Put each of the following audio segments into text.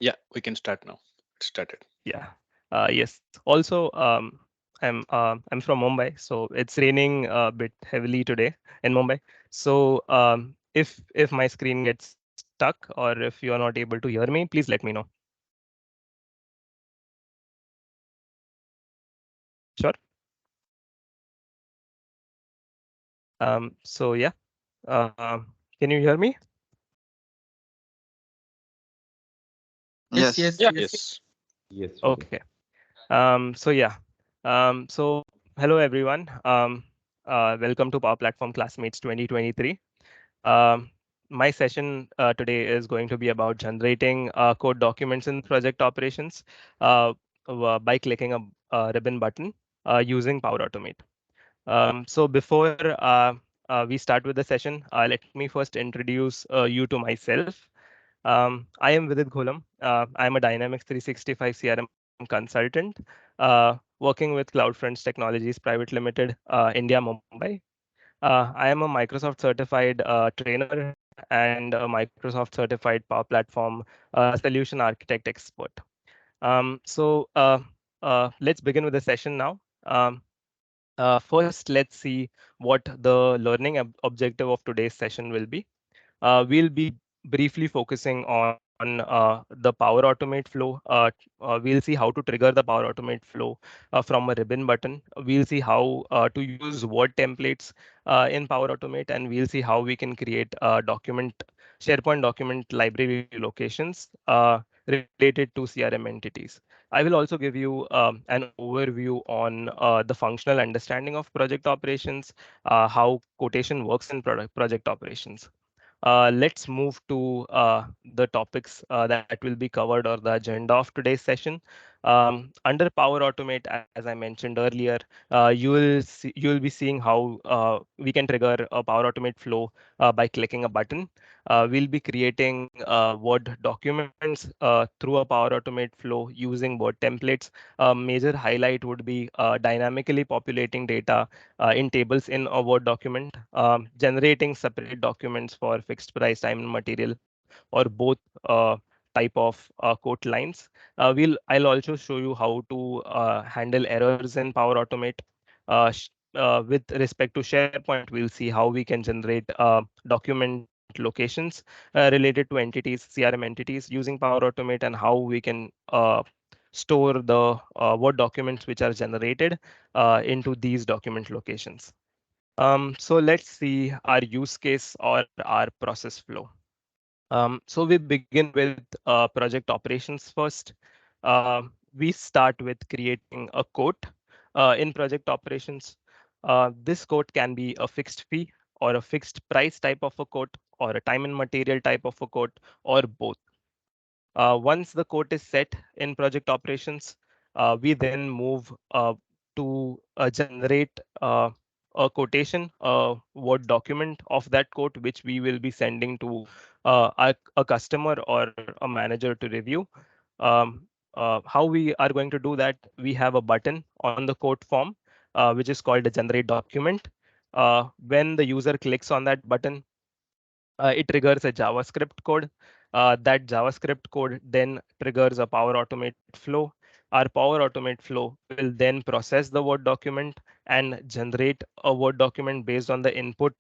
Yeah, we can start now. It started. Yeah. Yes. Also, I'm from Mumbai, so it's raining a bit heavily today in Mumbai. So if my screen gets stuck or if you are not able to hear me, please let me know. Sure. So yeah. Can you hear me? Yes. Yes. Yes, we can. Okay. So yeah. So hello everyone. Welcome to Power Platform Classmates 2023. Um, my session today is going to be about generating code documents in project operations by clicking a ribbon button using Power Automate. So before we start with the session, let me first introduce you to myself. I am Vidit Gholam. I am a Dynamics 365 CRM consultant working with CloudFront Technologies Private Limited, India, Mumbai. I am a Microsoft certified trainer and a Microsoft certified Power Platform solution architect expert. So let's begin with the session now. First, let's see what the learning objective of today's session will be. We'll be briefly focusing on the Power Automate flow. We'll see how to trigger the Power Automate flow from a ribbon button. We'll see how to use word templates in Power Automate, and we'll see how we can create SharePoint document library locations related to CRM entities. I will also give you an overview on the functional understanding of project operations, how quotation works in project operations. Let's move to the topics that will be covered or the agenda of today's session. Under Power Automate, as I mentioned earlier, you will be seeing how we can trigger a Power Automate flow by clicking a button. We'll be creating Word documents through a Power Automate flow using Word templates. A major highlight would be dynamically populating data in tables in a Word document, generating separate documents for fixed price, time, and material, or both uh, type of quote lines. I'll also show you how to handle errors in Power Automate. With respect to SharePoint, we'll see how we can generate document locations related to entities, CRM entities using Power Automate, and how we can store the Word documents which are generated into these document locations. So let's see our use case or our process flow. So we begin with project operations first. We start with creating a quote in project operations. This quote can be a fixed fee or a fixed price type of a quote or a time and material type of a quote or both. Once the quote is set in project operations, we then move to generate a quotation, a Word document of that quote, which we will be sending to a customer or a manager to review. How we are going to do that? We have a button on the quote form, which is called a generate document. When the user clicks on that button, it triggers a JavaScript code. That JavaScript code then triggers a Power Automate flow. Our Power Automate flow will then process the Word document and generate a Word document based on the input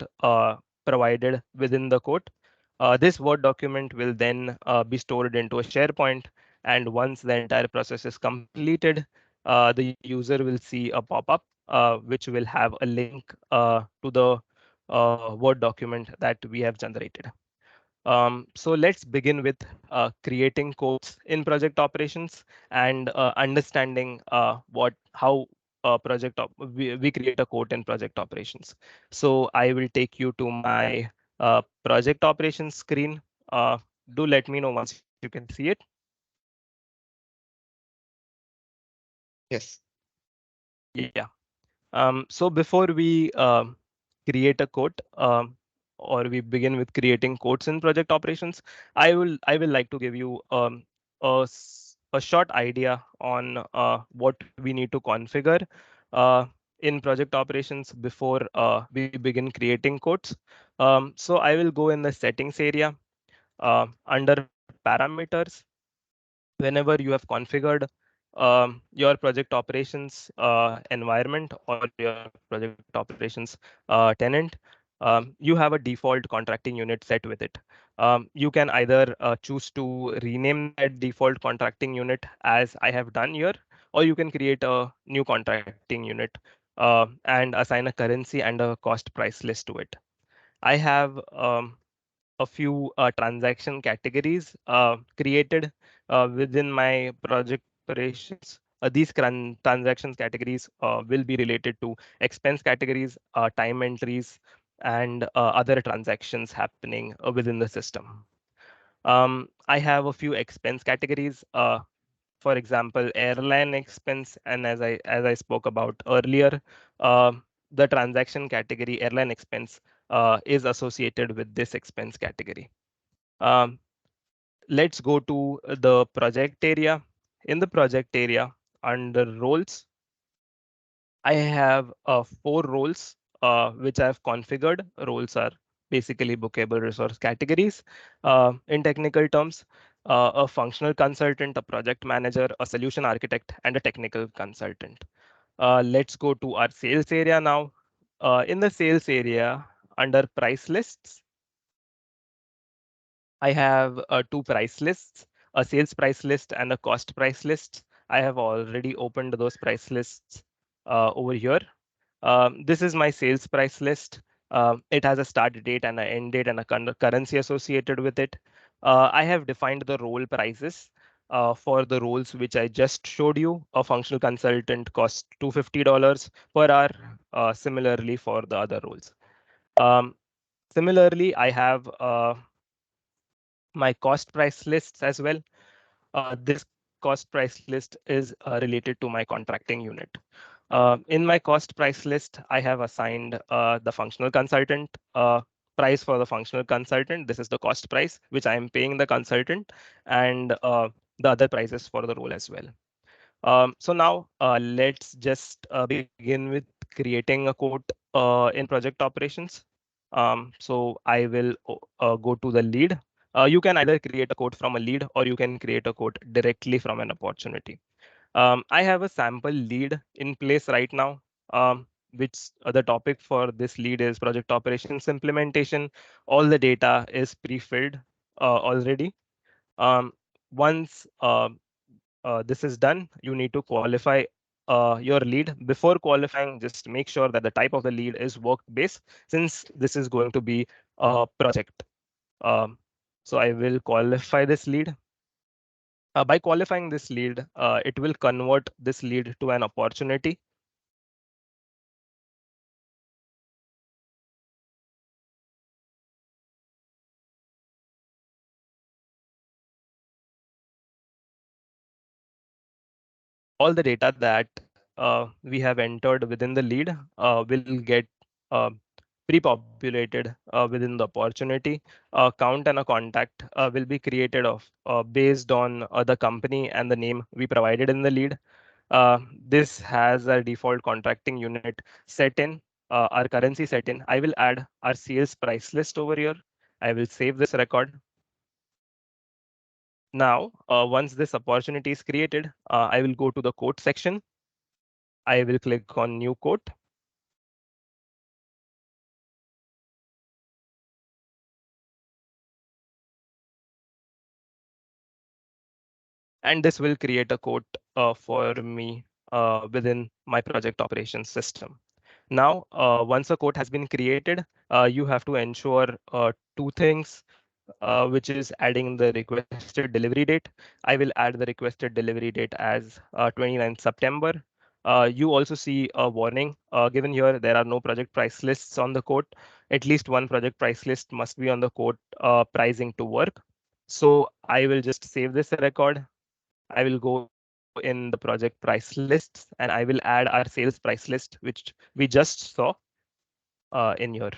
provided within the code. This Word document will then be stored into a SharePoint. And once the entire process is completed, the user will see a pop-up which will have a link to the Word document that we have generated. So let's begin with creating codes in project operations and understanding how we create a code in project operations. So I will take you to my project operations screen. Do let me know once you can see it. Yes. Yeah. So before we create a code or we begin with creating codes in project operations, I will like to give you a short idea on what we need to configure uh, in project operations before we begin creating codes. So I will go in the settings area under parameters. whenever you have configured your project operations environment or your project operations tenant, you have a default contracting unit set with it. You can either choose to rename that default contracting unit as I have done here, or you can create a new contracting unit and assign a currency and a cost price list to it. I have a few transaction categories created within my project operations. These transactions categories will be related to expense categories, time entries, and other transactions happening within the system. I have a few expense categories. For example, airline expense, and as I spoke about earlier, uh, the transaction category airline expense is associated with this expense category. Um, let's go to the project area. In the project area, under roles, I have four roles which I have configured. Roles are basically bookable resource categories. In technical terms, a functional consultant, a project manager, a solution architect, and a technical consultant. Let's go to our sales area now. In the sales area, under price lists, I have two price lists, a sales price list and a cost price list. I have already opened those price lists over here. This is my sales price list. It has a start date and an end date and a currency associated with it. I have defined the role prices for the roles which I just showed you. A functional consultant costs $250 per hour. Similarly for the other roles. Um, Similarly, I have my cost price lists as well. This cost price list is related to my contracting unit. In my cost price list, I have assigned the functional consultant price for the functional consultant. This is the cost price which I am paying the consultant, and the other prices for the role as well. So now let's just begin with creating a quote in project operations. So I will go to the lead. You can either create a quote from a lead or you can create a quote directly from an opportunity. I have a sample lead in place right now, which the topic for this lead is project operations implementation. All the data is pre-filled already. Um, once this is done, you need to qualify your lead. Before qualifying, just make sure that the type of the lead is work-based, since this is going to be a project. Um, so I will qualify this lead. By qualifying this lead, it will convert this lead to an opportunity. All the data that we have entered within the lead will get uh, pre-populated within the opportunity. A count and a contact will be created of based on the company and the name we provided in the lead. This has a default contracting unit set in, our currency set in. I will add our sales price list over here. I will save this record. Now, once this opportunity is created, I will go to the quote section. I will click on new quote. And this will create a quote for me within my project operations system. Now, once a quote has been created, you have to ensure two things, which is adding the requested delivery date. I will add the requested delivery date as 29th September. You also see a warning given here. There are no project price lists on the quote. At least one project price list must be on the quote pricing to work. So I will just save this record. I will go in the project price lists and I will add our sales price list, which we just saw in here.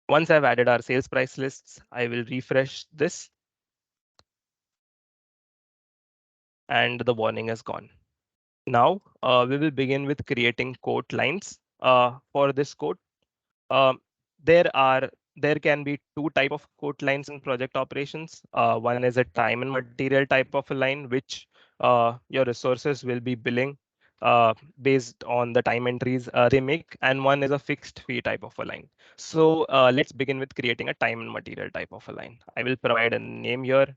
Once I've added our sales price lists, I will refresh this and the warning is gone. Now we will begin with creating quote lines for this quote. Um, there are there can be two type of quote lines in project operations. One is a time and material type of a line, which your resources will be billing based on the time entries they make, and one is a fixed fee type of a line. So let's begin with creating a time and material type of a line. I will provide a name here,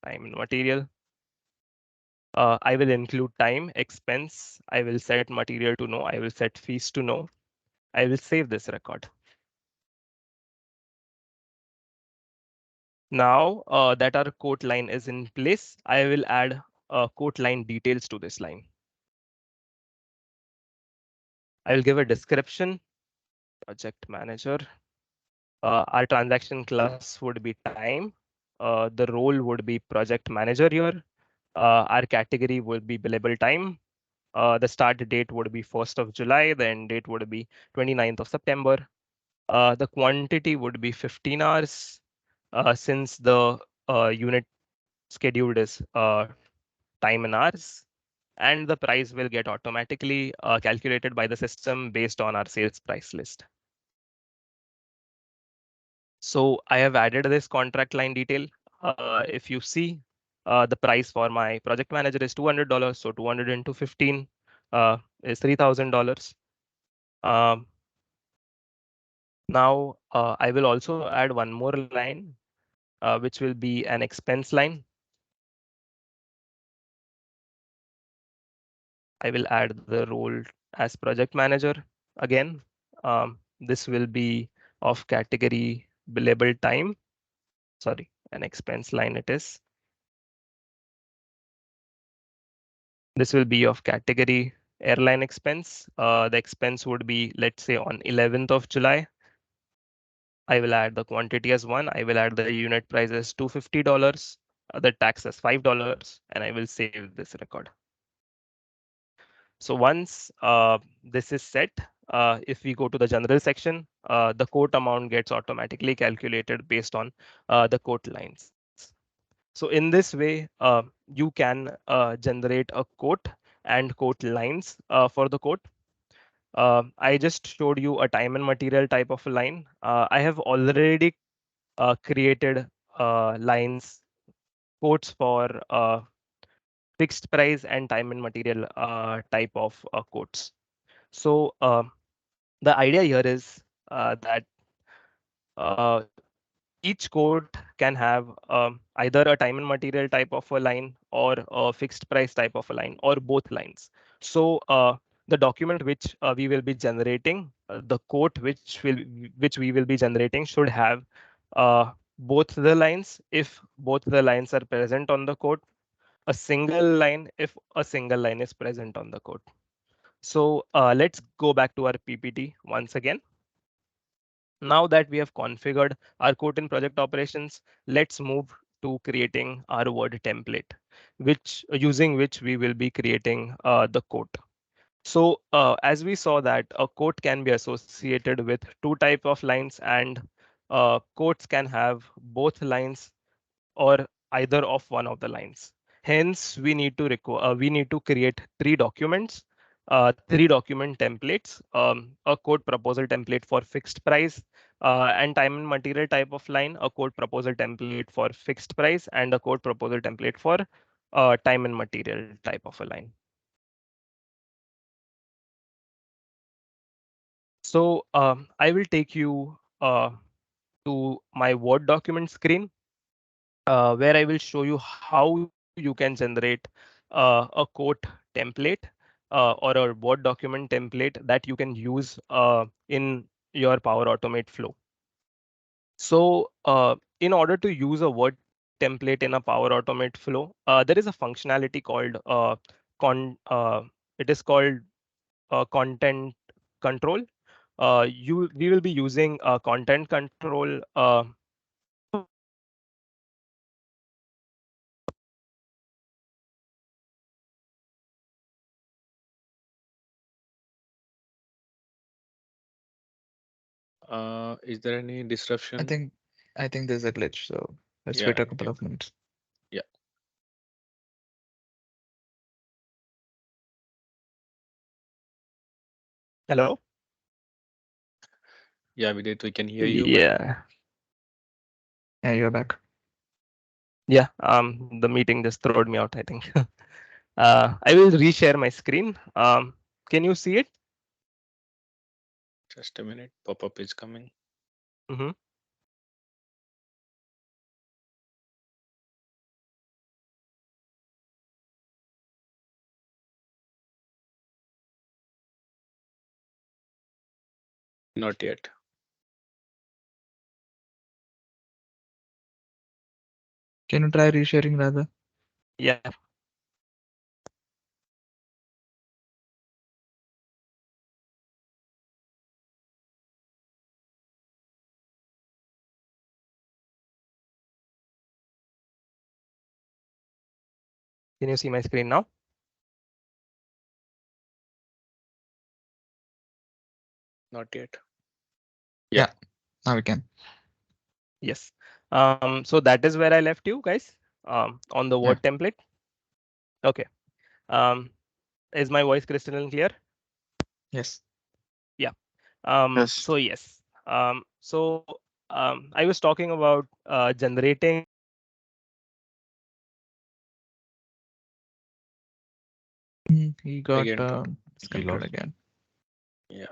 time and material. I will include time, expense. I will set material to no. I will set fees to no. I will save this record. Now that our quote line is in place, I will add quote line details to this line. I will give a description, project manager. Our transaction class would be time. The role would be project manager here. Our category would be billable time. The start date would be 1st of July. The end date would be 29th of September. The quantity would be 15 hours since the unit scheduled is time in hours. And the price will get automatically calculated by the system based on our sales price list. So I have added this contract line detail. If you see, the price for my project manager is $200. So 200 into 15 is $3,000. Um, Now I will also add one more line, which will be an expense line. I will add the role as project manager again. This will be of category billable time. Sorry, an expense line it is. This will be of category airline expense. The expense would be, let's say, on 11th of July. I will add the quantity as one. I will add the unit price as $250, the tax as $5, and I will save this record. So once this is set, if we go to the general section, the quote amount gets automatically calculated based on the quote lines. So in this way, you can generate a quote and quote lines for the quote. I just showed you a time and material type of a line. I have already created lines, quotes for fixed price and time and material type of quotes. So the idea here is that uh, each quote can have either a time and material type of a line or a fixed price type of a line or both lines. So the document which we will be generating, the quote which we will be generating should have both the lines if both the lines are present on the quote, a single line if a single line is present on the quote. So let's go back to our PPT once again. Now that we have configured our quote in project operations, let's move to creating our word template, which using which we will be creating the quote. So as we saw that a quote can be associated with two type of lines, and quotes can have both lines or either of one of the lines. Hence, we need to create three documents, three document templates, a quote proposal template for fixed price, and time and material type of line, a quote proposal template for fixed price, and a quote proposal template for time and material type of a line. So I will take you to my Word document screen, where I will show you how you can generate a quote template or a Word document template that you can use in your Power Automate flow. So in order to use a Word template in a Power Automate flow, there is a functionality called con. It is called content control. We will be using content control Is there any I disruption? think I think there's a glitch, so let's Yeah, wait a couple of minutes. yeah, Hello. yeah. We did. We can hear you, but Yeah. Yeah, you're back. Yeah, the meeting just throwed me out, I think. I will reshare my screen. Can you see it? Just a minute. Pop-up is coming. Mm-hmm. Not yet. Can you try resharing rather? Yeah, can you see my screen now? Not yet. Yeah. Yeah, now we can. Yes. So that is where I left you guys, on the Yeah. word template. Okay. Um, is my voice crystal and clear? Yes. Yeah. Yes. So yes. So I was talking about generating He got Again. He disconnected lost. again. Yeah.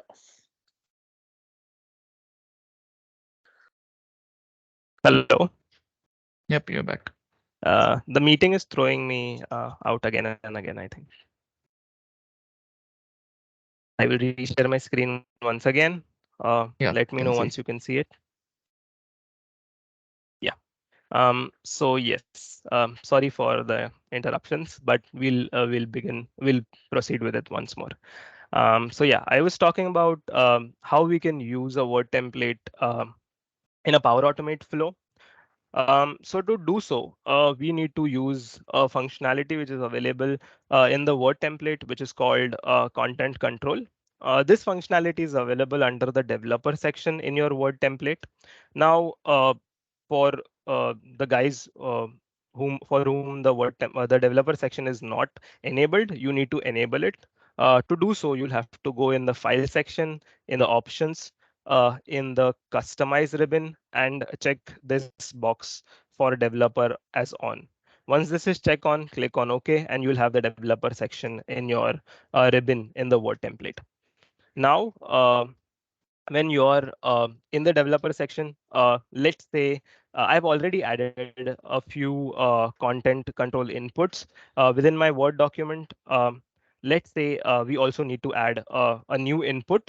hello. Yep, you're back. The meeting is throwing me out again and again, I think. I will reshare my screen once again. Let Yeah, me know once can you see. can see it. Yeah. So yes, sorry for the interruptions, but we'll begin. We'll proceed with it once more. So yeah, I was talking about how we can use a word template in a Power Automate flow. So to do so, we need to use a functionality which is available in the Word template, which is called content control. This functionality is available under the developer section in your Word template. Now, for the guys for whom the developer section is not enabled, you need to enable it. To do so, you'll have to go in the file section, in the options, in the customize ribbon, and check this box for developer as on. Once this is check on, click on OK, and you'll have the developer section in your ribbon in the Word template. Now, when you're in the developer section, let's say I've already added a few content control inputs within my Word document. Let's say we also need to add a new input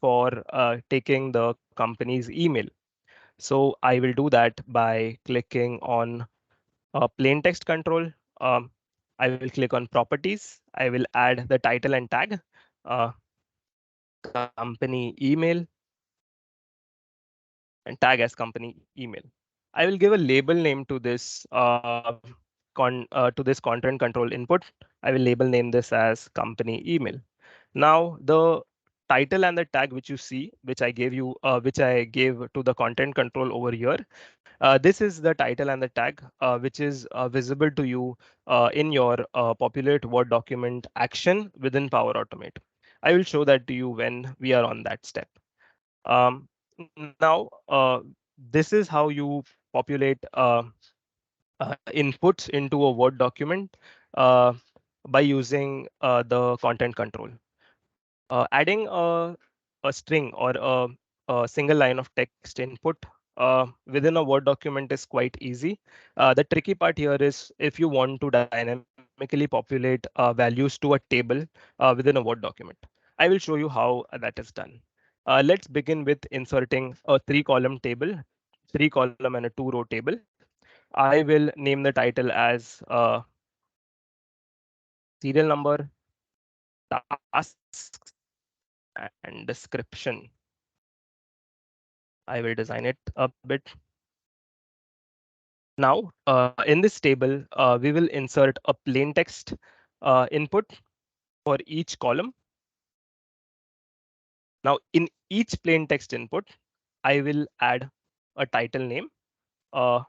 for taking the company's email. So I will do that by clicking on plain text control. Um, I will click on properties. I will add the title and tag, uh, company email, and tag as company email. I will give a label name to this to this content control input. I will label name this as company email. Now the title and the tag which you see, which I gave to the content control over here. This is the title and the tag which is visible to you in your populate Word document action within Power Automate. I will show that to you when we are on that step. Now, this is how you populate inputs into a Word document uh, by using the content control. Adding a string or a single line of text input within a Word document is quite easy. The tricky part here is if you want to dynamically populate values to a table within a Word document. I will show you how that is done. Let's begin with inserting a three-column table, three-column and a two-row table. I will name the title as serial number, tasks, and description. I will design it a bit. Now, in this table, we will insert a plain text input for each column. Now, in each plain text input, I will add a title name, a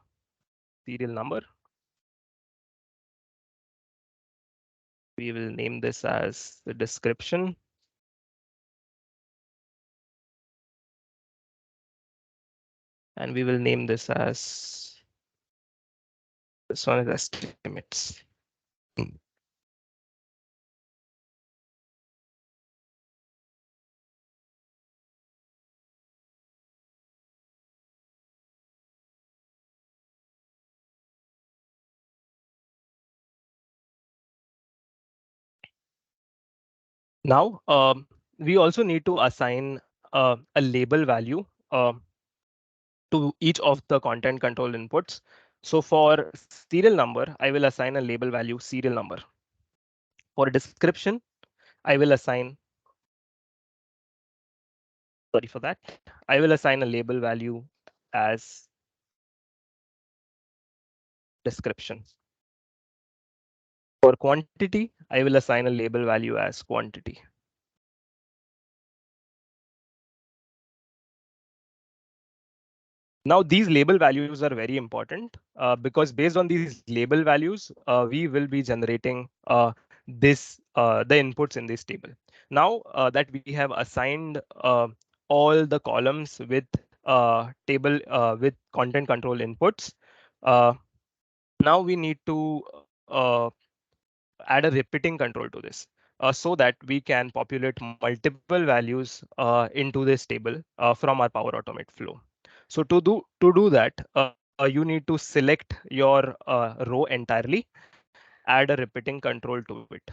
serial number. We will name this as the description. and we will name this one is estimates. Mm. Now, we also need to assign a label value to each of the content control inputs. So for serial number, I will assign a label value serial number. For description, I will assign, sorry for that, I will assign a label value as description. For quantity, I will assign a label value as quantity. Now, these label values are very important because based on these label values, we will be generating the inputs in this table. Now that we have assigned all the columns with table with content control inputs, uh, now we need to add a repeating control to this so that we can populate multiple values into this table from our Power Automate flow. So to do that, you need to select your row entirely, add a repeating control to it.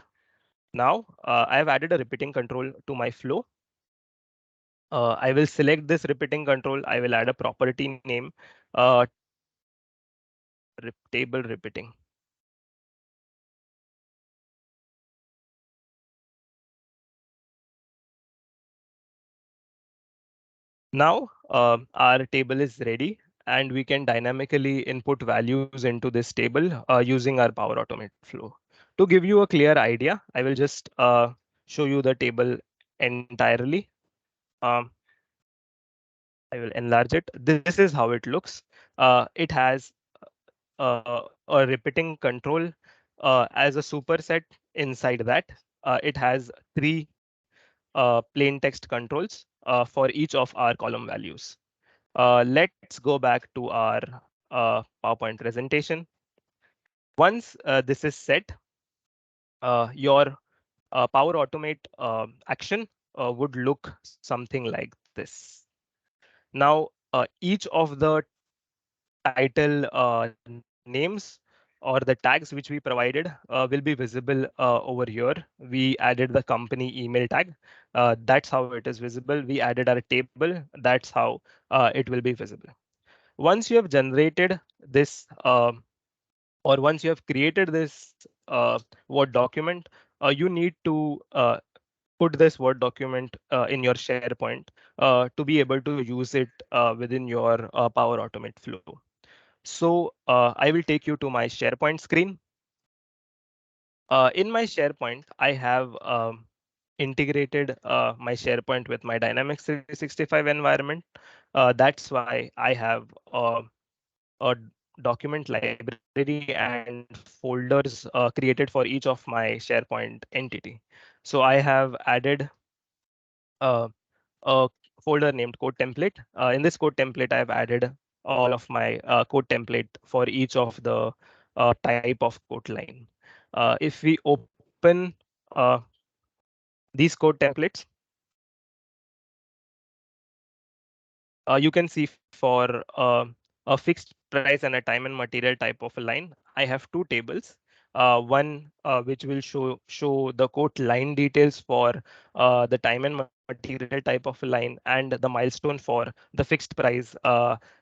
Now I have added a repeating control to my flow. I will select this repeating control. I will add a property name, table repeating. Now our table is ready and we can dynamically input values into this table using our Power Automate flow. To give you a clear idea, I will just show you the table entirely. Um, I will enlarge it. This is how it looks. It has a repeating control as a superset. Inside that, it has three plain text controls for each of our column values. Let's go back to our PowerPoint presentation. Once this is set, your Power Automate action would look something like this. Now, each of the title names or the tags which we provided will be visible over here. We added the company email tag. That's how it is visible. We added our table. That's how it will be visible. Once you have generated this or once you have created this Word document, you need to put this Word document in your SharePoint to be able to use it within your Power Automate flow. So I will take you to my SharePoint screen. In my SharePoint, I have integrated my SharePoint with my Dynamics 365 environment. That's why I have a document library and folders created for each of my SharePoint entity. So I have added uh, a folder named code template. In this code template, I've added all of my code template for each of the type of code line. If we open uh, these code templates, you can see for a fixed price and a time and material type of a line, I have two tables. One which will show the quote line details for the time and material type of a line and the milestone for the fixed price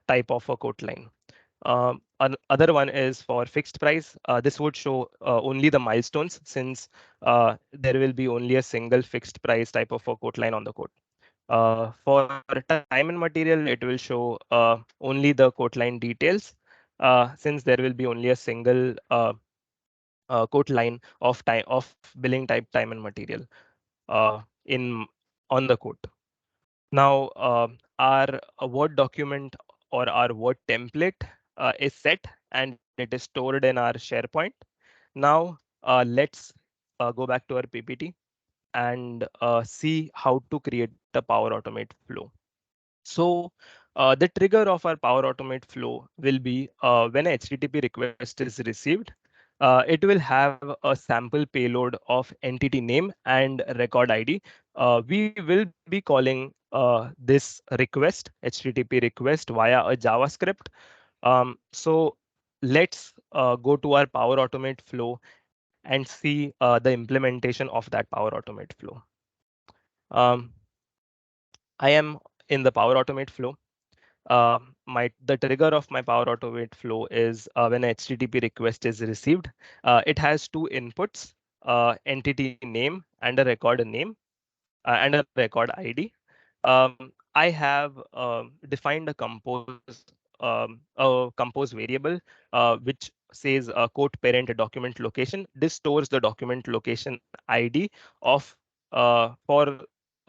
type of a quote line. Other one is for fixed price. This would show only the milestones since there will be only a single fixed price type of a quote line on the quote. For time and material, it will show only the quote line details since there will be only a single quote line of time of billing type time and material in on the quote. Now our Word document or our Word template is set and it is stored in our SharePoint. Now let's go back to our PPT and see how to create a Power Automate flow. So The trigger of our Power Automate flow will be when a HTTP request is received. It will have a sample payload of entity name and record ID. We will be calling this request, HTTP request, via a JavaScript. So let's go to our Power Automate flow and see the implementation of that Power Automate flow. Um, I am in the Power Automate flow. The trigger of my Power Automate flow is when a HTTP request is received. It has two inputs, entity name and a record name and a record ID. I have defined a compose variable which says quote parent document location. This stores the document location ID of for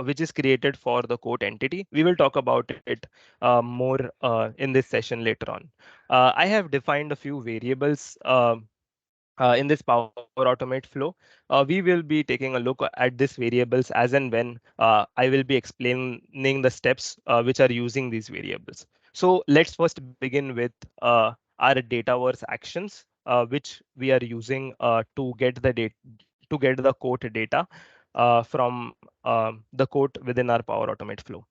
which is created for the quote entity. We will talk about it more in this session later on. I have defined a few variables in this Power Automate flow. We will be taking a look at these variables as and when I will be explaining the steps which are using these variables. So let's first begin with our Dataverse actions, which we are using to get the data to get the quote data from the quote within our Power Automate flow.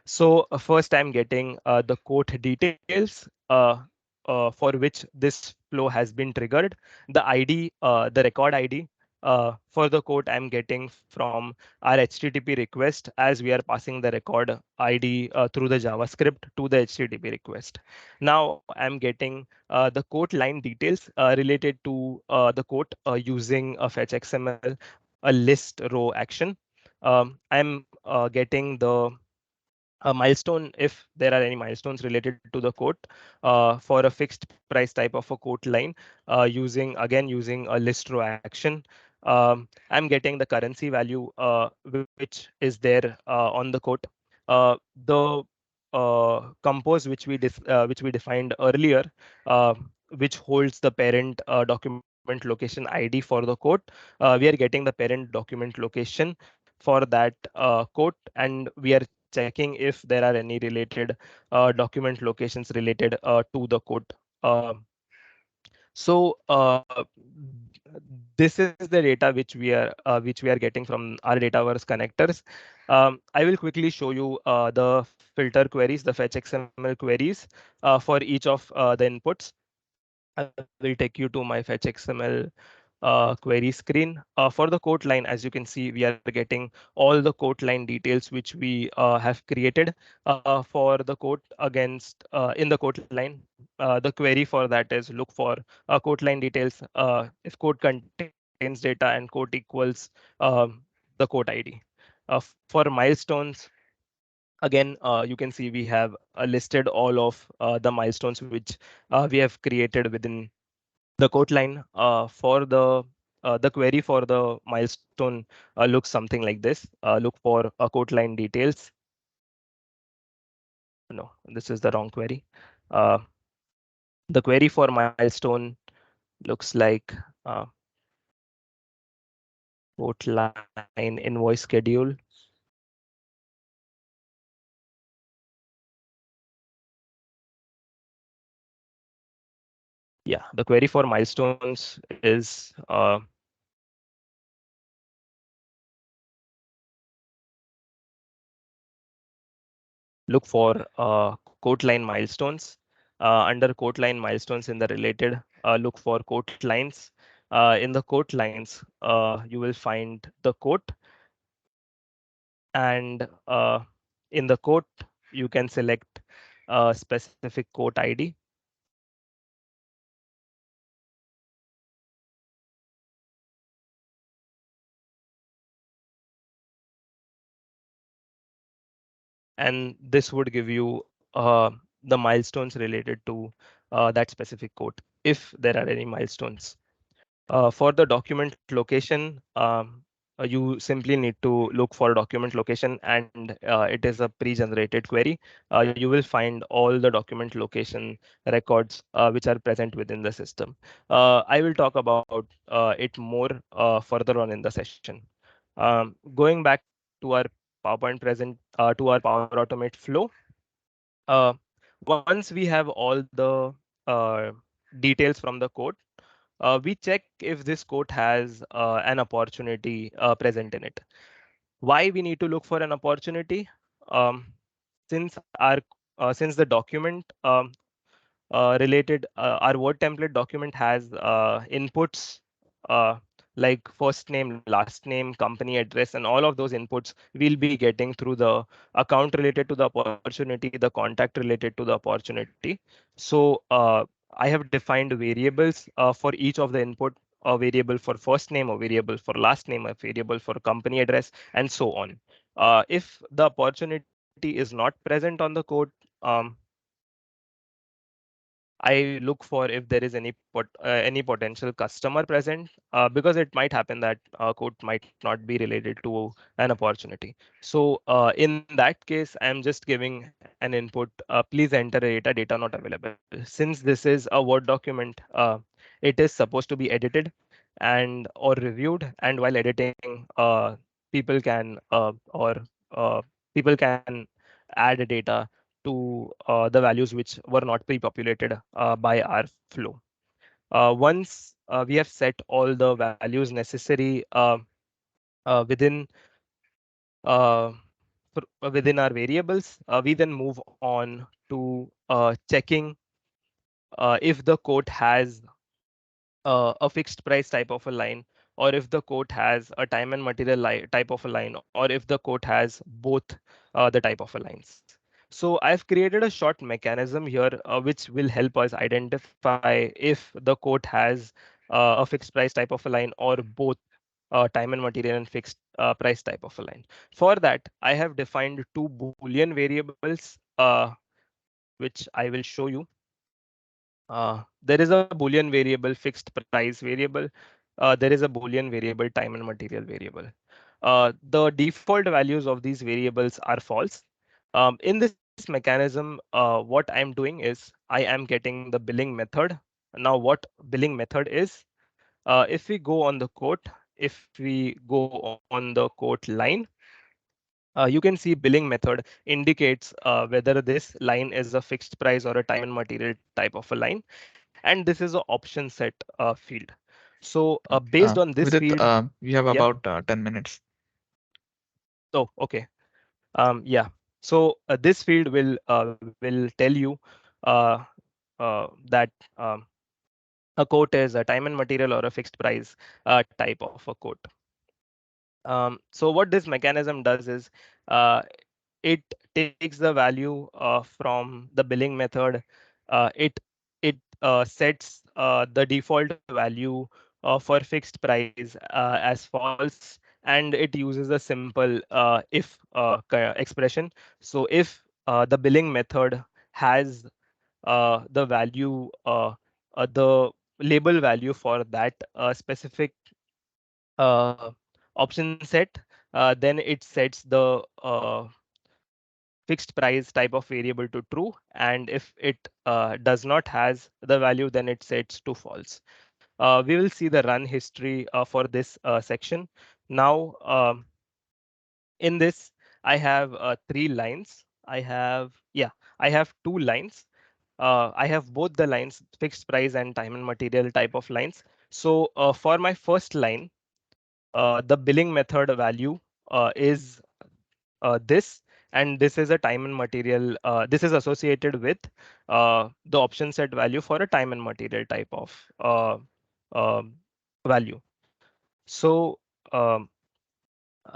So first I'm getting the quote details for which this flow has been triggered. The ID, the record ID for the quote I'm getting from our HTTP request as we are passing the record ID through the JavaScript to the HTTP request. Now I'm getting the quote line details related to the quote using a fetch XML, a list row action. I'm getting the a milestone if there are any milestones related to the quote for a fixed price type of a quote line using a list row action. I'm getting the currency value which is there on the quote. The compose which we defined earlier, uh, which holds the parent document location ID for the quote. We are getting the parent document location for that quote, and we are checking if there are any related document locations related to the quote. Uh, so this is the data which we are getting from our Dataverse connectors. I will quickly show you the filter queries, the fetch XML queries for each of the inputs. I will take you to my fetch XML query screen. For the quote line, as you can see, we are getting all the quote line details which we have created for the quote against in the quote line. The query for that is look for quote line details if quote contains data and quote equals the quote ID. For milestones, again, you can see we have listed all of the milestones which we have created within the quote line. For the query for the milestone looks something like this. Look for quote line details. No, this is the wrong query. Uh, the query for milestone looks like uh, quote line invoice schedule. Yeah, the query for milestones is look for quote line milestones. Under quote line milestones in the related, look for quote lines. In the quote lines, you will find the quote, and in the quote, you can select a specific quote ID. And this would give you the milestones related to that specific quote, if there are any milestones. For the document location, you simply need to look for document location, and it is a pre-generated query. You will find all the document location records which are present within the system. I will talk about it more further on in the session. Going back to our PowerPoint present to our Power Automate flow. Once we have all the uh, details from the code, we check if this code has an opportunity present in it. Why we need to look for an opportunity? Um, since the document related our word template document has inputs uh, like first name, last name, company address, and all of those inputs we'll be getting through the account related to the opportunity, the contact related to the opportunity. So I have defined variables for each of the input, a variable for first name, a variable for last name, a variable for company address, and so on. If the opportunity is not present on the code, um, I look for if there is any potential customer present, because it might happen that code might not be related to an opportunity. So in that case, I'm just giving an input. Please enter data not available. Since this is a Word document, it is supposed to be edited and or reviewed. And while editing, people can or people can add data to the values which were not pre-populated by our flow. Once we have set all the values necessary within uh, within our variables, we then move on to checking if the code has a fixed price type of a line, or if the quote has a time and material type of a line, or if the quote has both the type of a lines. So I've created a short mechanism here which will help us identify if the quote has a fixed price type of a line or both time and material and fixed price type of a line. For that, I have defined two Boolean variables, which I will show you. There is a Boolean variable fixed price variable. There is a Boolean variable time and material variable. The default values of these variables are false. In this mechanism, what I'm doing is I am getting the billing method. Now, what billing method is? If we go on the quote, if we go on the quote line, you can see billing method indicates whether this line is a fixed price or a time and material type of a line, and this is an option set field. So based on this Vidit, field, we have yeah. about 10 minutes. Oh, okay. Yeah. So this field will tell you uh, that a quote is a time and material or a fixed price type of a quote. So what this mechanism does is uh, it takes the value from the billing method. It sets the default value for fixed price as false, and it uses a simple if expression. So if the billing method has the value, the label value for that specific uh, option set, then it sets the fixed price type of variable to true, and if it does not has the value, then it sets to false. We will see the run history for this section. Now, in this, I have three lines. I have two lines. I have both the lines, fixed price and time and material type of lines. So for my first line, the billing method value is this, and this is a time and material. This is associated with the option set value for a time and material type of um value. So um,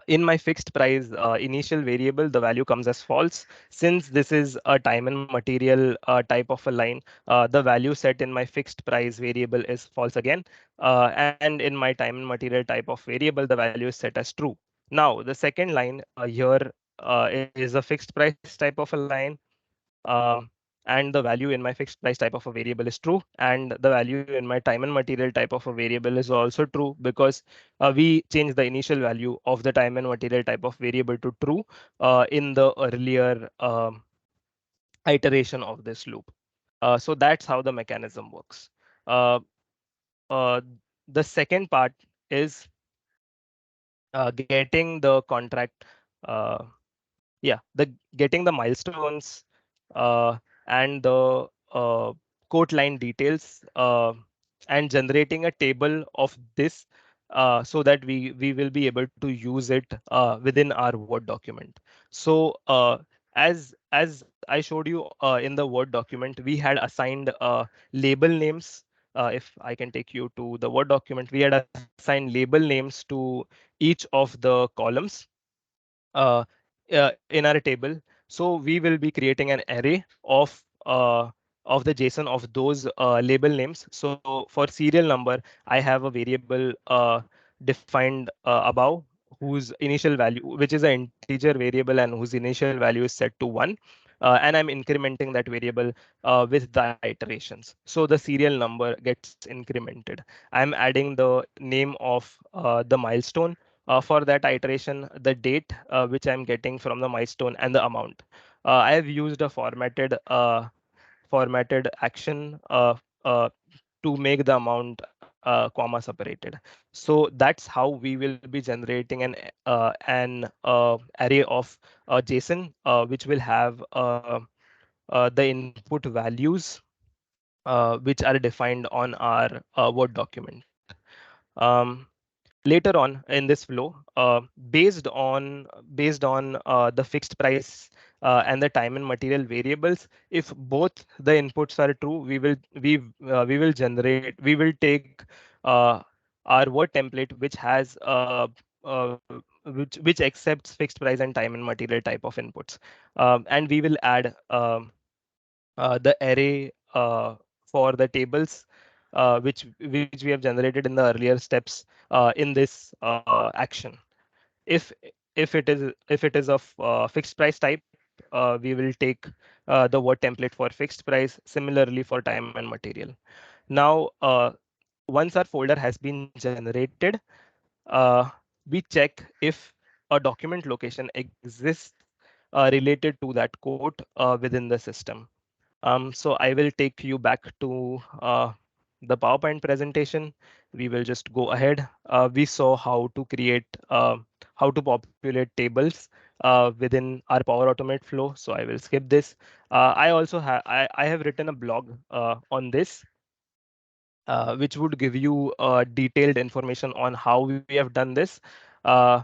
in my fixed price initial variable, the value comes as false. Since this is a time and material type of a line, the value set in my fixed price variable is false again. And in my time and material type of variable, the value is set as true. Now, the second line here is a fixed price type of a line. Um, and the value in my fixed price type of a variable is true, and the value in my time and material type of a variable is also true, because we change the initial value of the time and material type of variable to true in the earlier iteration of this loop. So that's how the mechanism works. Uh, uh, the second part is getting the contract. Uh, yeah, the getting the milestones. and the quote line details, and generating a table of this, so that we will be able to use it within our Word document. So as I showed you in the Word document, we had assigned label names. If I can take you to the Word document, we had assigned label names to each of the columns uh, in our table. So we will be creating an array of the JSON of those label names. So for serial number, I have a variable defined above, whose initial value, which is an integer variable and whose initial value is set to 1. And I'm incrementing that variable with the iterations. So the serial number gets incremented. I'm adding the name of the milestone for that iteration, the date which I'm getting from the milestone, and the amount. I have used a formatted action to make the amount comma separated. So that's how we will be generating an array of JSON, which will have the input values which are defined on our Word document. Um, Later on in this flow, based on the fixed price and the time and material variables, if both the inputs are true, we will take uh, our Word template which has uh, which accepts fixed price and time and material type of inputs, and we will add the array for the tables which we have generated in the earlier steps in this action. If if it is of fixed price type, we will take the Word template for fixed price. Similarly for time and material. Now, once our folder has been generated, uh, we check if a document location exists related to that quote within the system. So I will take you back to the PowerPoint presentation. We will just go ahead. We saw how to create, how to populate tables within our Power Automate flow. So I will skip this. I have written a blog on this, which would give you detailed information on how we have done this. Uh,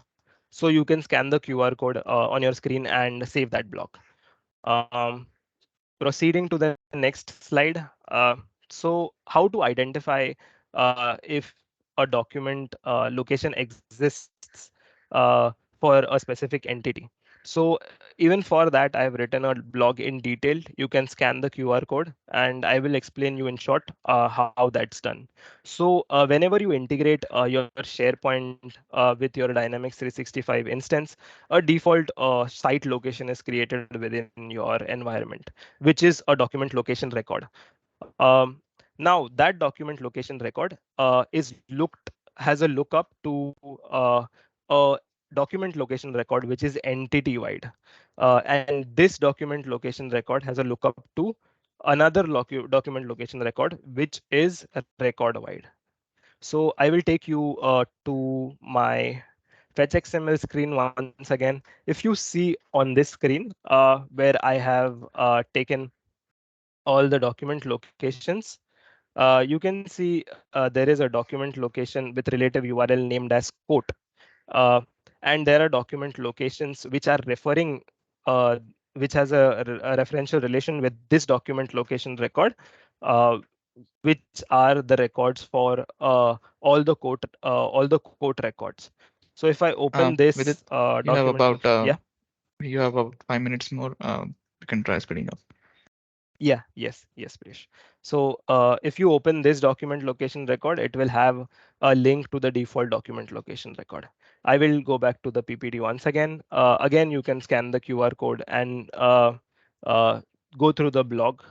so you can scan the QR code on your screen and save that blog. Um, Proceeding to the next slide. So how to identify if a document location exists for a specific entity. So even for that, I have written a blog in detail. You can scan the QR code and I will explain you in short how that's done. So whenever you integrate your SharePoint with your Dynamics 365 instance, a default site location is created within your environment, which is a document location record. Um, Now that document location record is looked has a lookup to a document location record which is entity wide, and this document location record has a lookup to another document location record which is record wide. So I will take you to my Fetch XML screen once again. If you see on this screen where I have taken all the document locations, you can see there is a document location with relative URL named as quote. Uh, and there are document locations which are referring, uh, which has a referential relation with this document location record, uh, which are the records for all the quote records. So if I open With it, this you have document, about yeah. 5 minutes more. You can try speeding up. Yeah, yes, Prish. So if you open this document location record, it will have a link to the default document location record. I will go back to the PPT once again. Again, you can scan the QR code and uh, go through the blog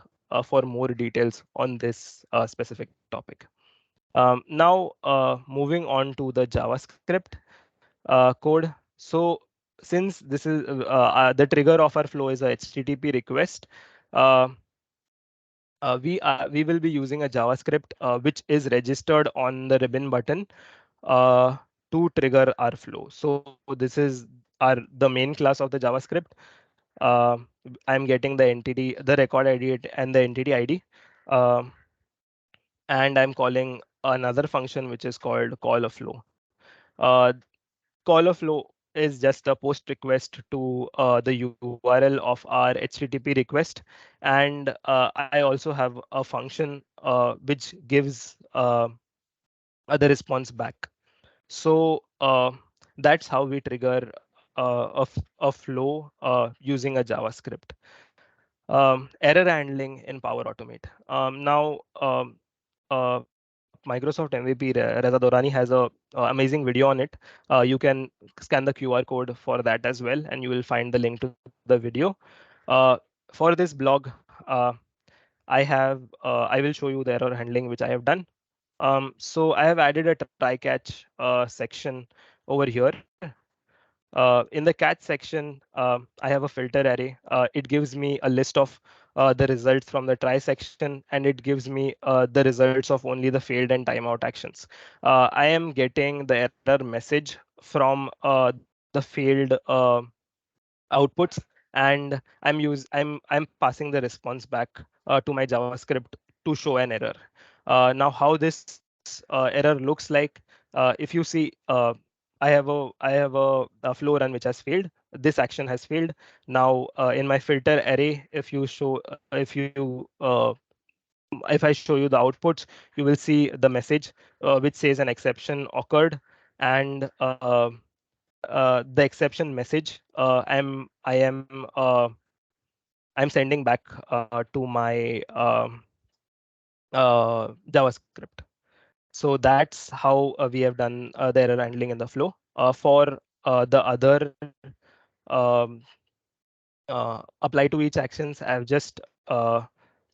for more details on this specific topic. Now, moving on to the JavaScript code. So since this is the trigger of our flow is a HTTP request, uh, we will be using a JavaScript which is registered on the ribbon button uh, to trigger our flow. So this is our the main class of the JavaScript. uh, I'm getting the entity, the record ID and the entity ID. Um, and I'm calling another function which is called call a flow. Uh, call a flow is just a post request to the URL of our HTTP request, and I also have a function which gives the response back. So that's how we trigger a flow using a JavaScript. Error handling in Power Automate. Now, Microsoft MVP Reza Dorani has a amazing video on it. You can scan the QR code for that as well, and you will find the link to the video. Uh, for this blog, I will show you the error handling which I have done. So I have added a try catch section over here. In the catch section, I have a filter array. It gives me a list of the results from the try section, and it gives me the results of only the failed and timeout actions. I am getting the error message from the failed outputs, and I'm passing the response back to my JavaScript to show an error. Now, how this error looks like, if you see, I have a flow run which has failed. This action has failed. Now, in my filter array, if I show you the outputs, you will see the message which says an exception occurred, and the exception message I'm sending back to my JavaScript. So that's how we have done the error handling in the flow. For the other um, apply to each actions, I've just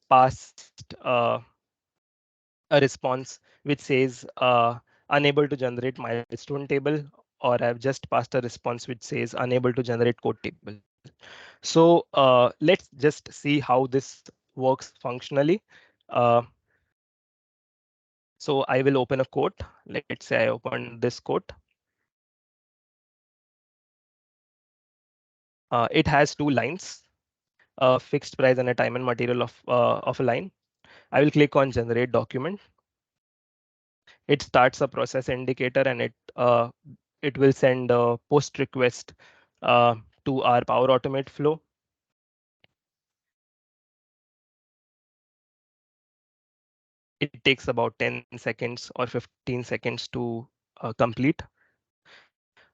passed a response which says unable to generate milestone table, or I've just passed a response which says unable to generate code table. So let's just see how this works functionally. Uh, so I will open a quote. Let's say I open this quote. It has two lines, a fixed price and a time and material of a line. I will click on generate document. It starts a process indicator, and it will send a post request to our Power Automate flow. It takes about 10 seconds or 15 seconds to complete.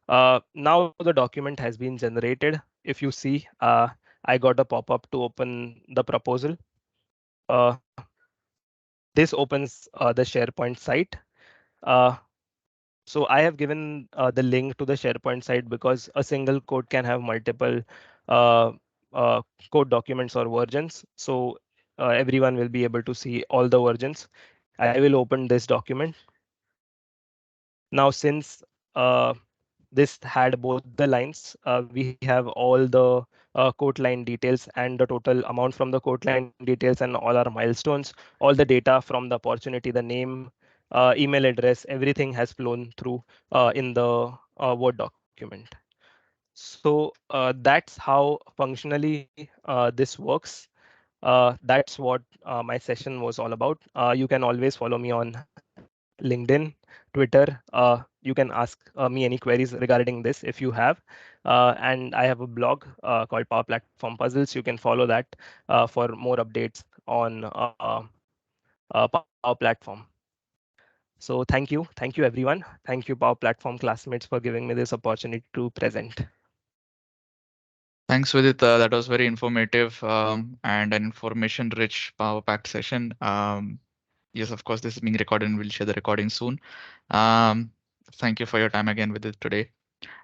Now the document has been generated. If you see, I got a pop-up to open the proposal. Uh, this opens the SharePoint site. Uh, so I have given the link to the SharePoint site because a single code can have multiple uh, uh, code documents or versions. So everyone will be able to see all the versions. I will open this document. Now, since this had both the lines, we have all the quote line details and the total amount from the quote line details and all our milestones, all the data from the opportunity, the name, email address, everything has flown through in the Word document. So that's how functionally this works. That's what my session was all about. You can always follow me on LinkedIn, Twitter. You can ask me any queries regarding this if you have. And I have a blog called Power Platform Puzzles. You can follow that for more updates on Power Platform. So thank you everyone. Thank you Power Platform classmates for giving me this opportunity to present. Thanks, Vidit. That was very informative and an information-rich power packed session. Yes, of course, this is being recorded and we'll share the recording soon. Um, Thank you for your time again with it today.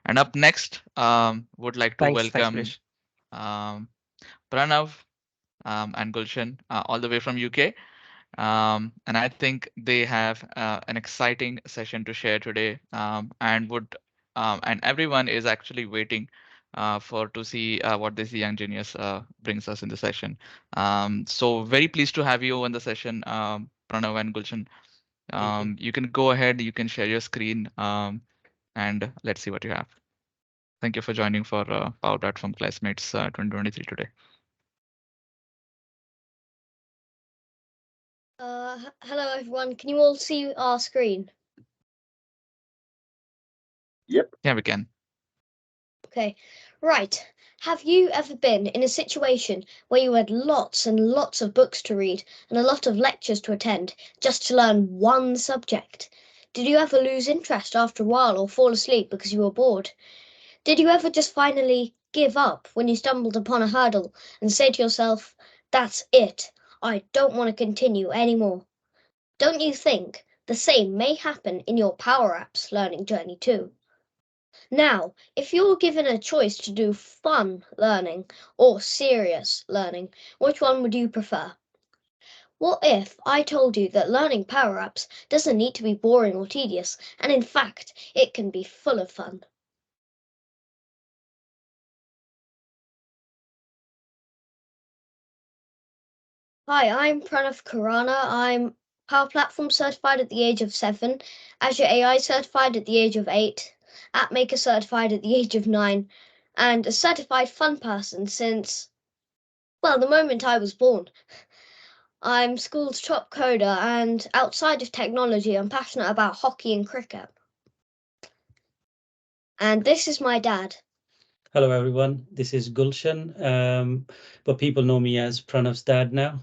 And up next, would like to Thanks, welcome Prish. um, Pranav and Gulshan all the way from UK. And I think they have an exciting session to share today, and everyone is actually waiting for to see what this young genius brings us in the session. So very pleased to have you on the session, Pranav and Gulshan. Thank you. You can go ahead, you can share your screen, and let's see what you have. Thank you for joining for Power Platform Classmates 2023 today. Hello everyone. Can you all see our screen? Yep. Yeah, we can. Okay. Right. Have you ever been in a situation where you had lots and lots of books to read and a lot of lectures to attend just to learn one subject? Did you ever lose interest after a while or fall asleep because you were bored? Did you ever just finally give up when you stumbled upon a hurdle and say to yourself, "That's it. I don't want to continue anymore"? Don't you think the same may happen in your Power Apps learning journey too? Now, if you're given a choice to do fun learning or serious learning, which one would you prefer? What if I told you that learning Power Apps doesn't need to be boring or tedious, and in fact, it can be full of fun? Hi, I'm Pranav Khurana. I'm Power Platform certified at the age of 7, Azure AI certified at the age of 8, AppMaker certified at the age of 9, and a certified fun person since, well, the moment I was born. I'm school's top coder, and outside of technology, I'm passionate about hockey and cricket. And this is my dad. Hello, everyone. This is Gulshan, but people know me as Pranav's dad now.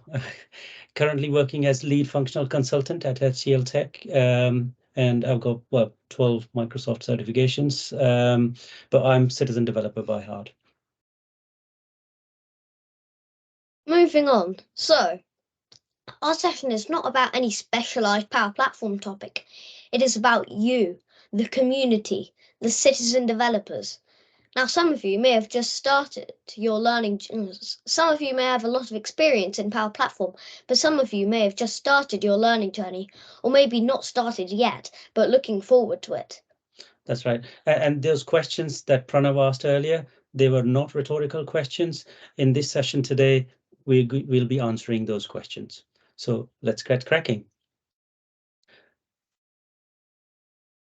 Currently working as lead functional consultant at HCL Tech, and I've got 12 Microsoft certifications, but I'm citizen developer by heart. Moving on. So, our session is not about any specialized Power Platform topic. It is about you, the community, the citizen developers. Now, some of you may have just started your learning. Some of you may have a lot of experience in Power Platform, but some of you may have just started your learning journey, or maybe not started yet, but looking forward to it. That's right. And those questions that Pranav asked earlier, they were not rhetorical questions. In this session today, we'll be answering those questions. So let's get cracking.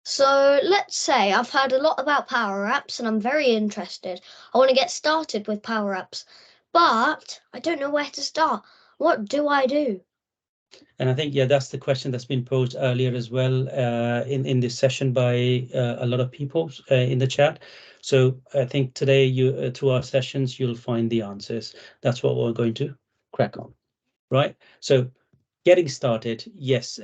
So let's say I've heard a lot about Power Apps and I'm very interested. I want to get started with Power Apps, but I don't know where to start. What do I do? And I think, yeah, that's the question that's been posed earlier as well in this session by a lot of people in the chat. So I think today, you through our sessions, you'll find the answers. That's what we're going to crack on, right? So getting started, yes.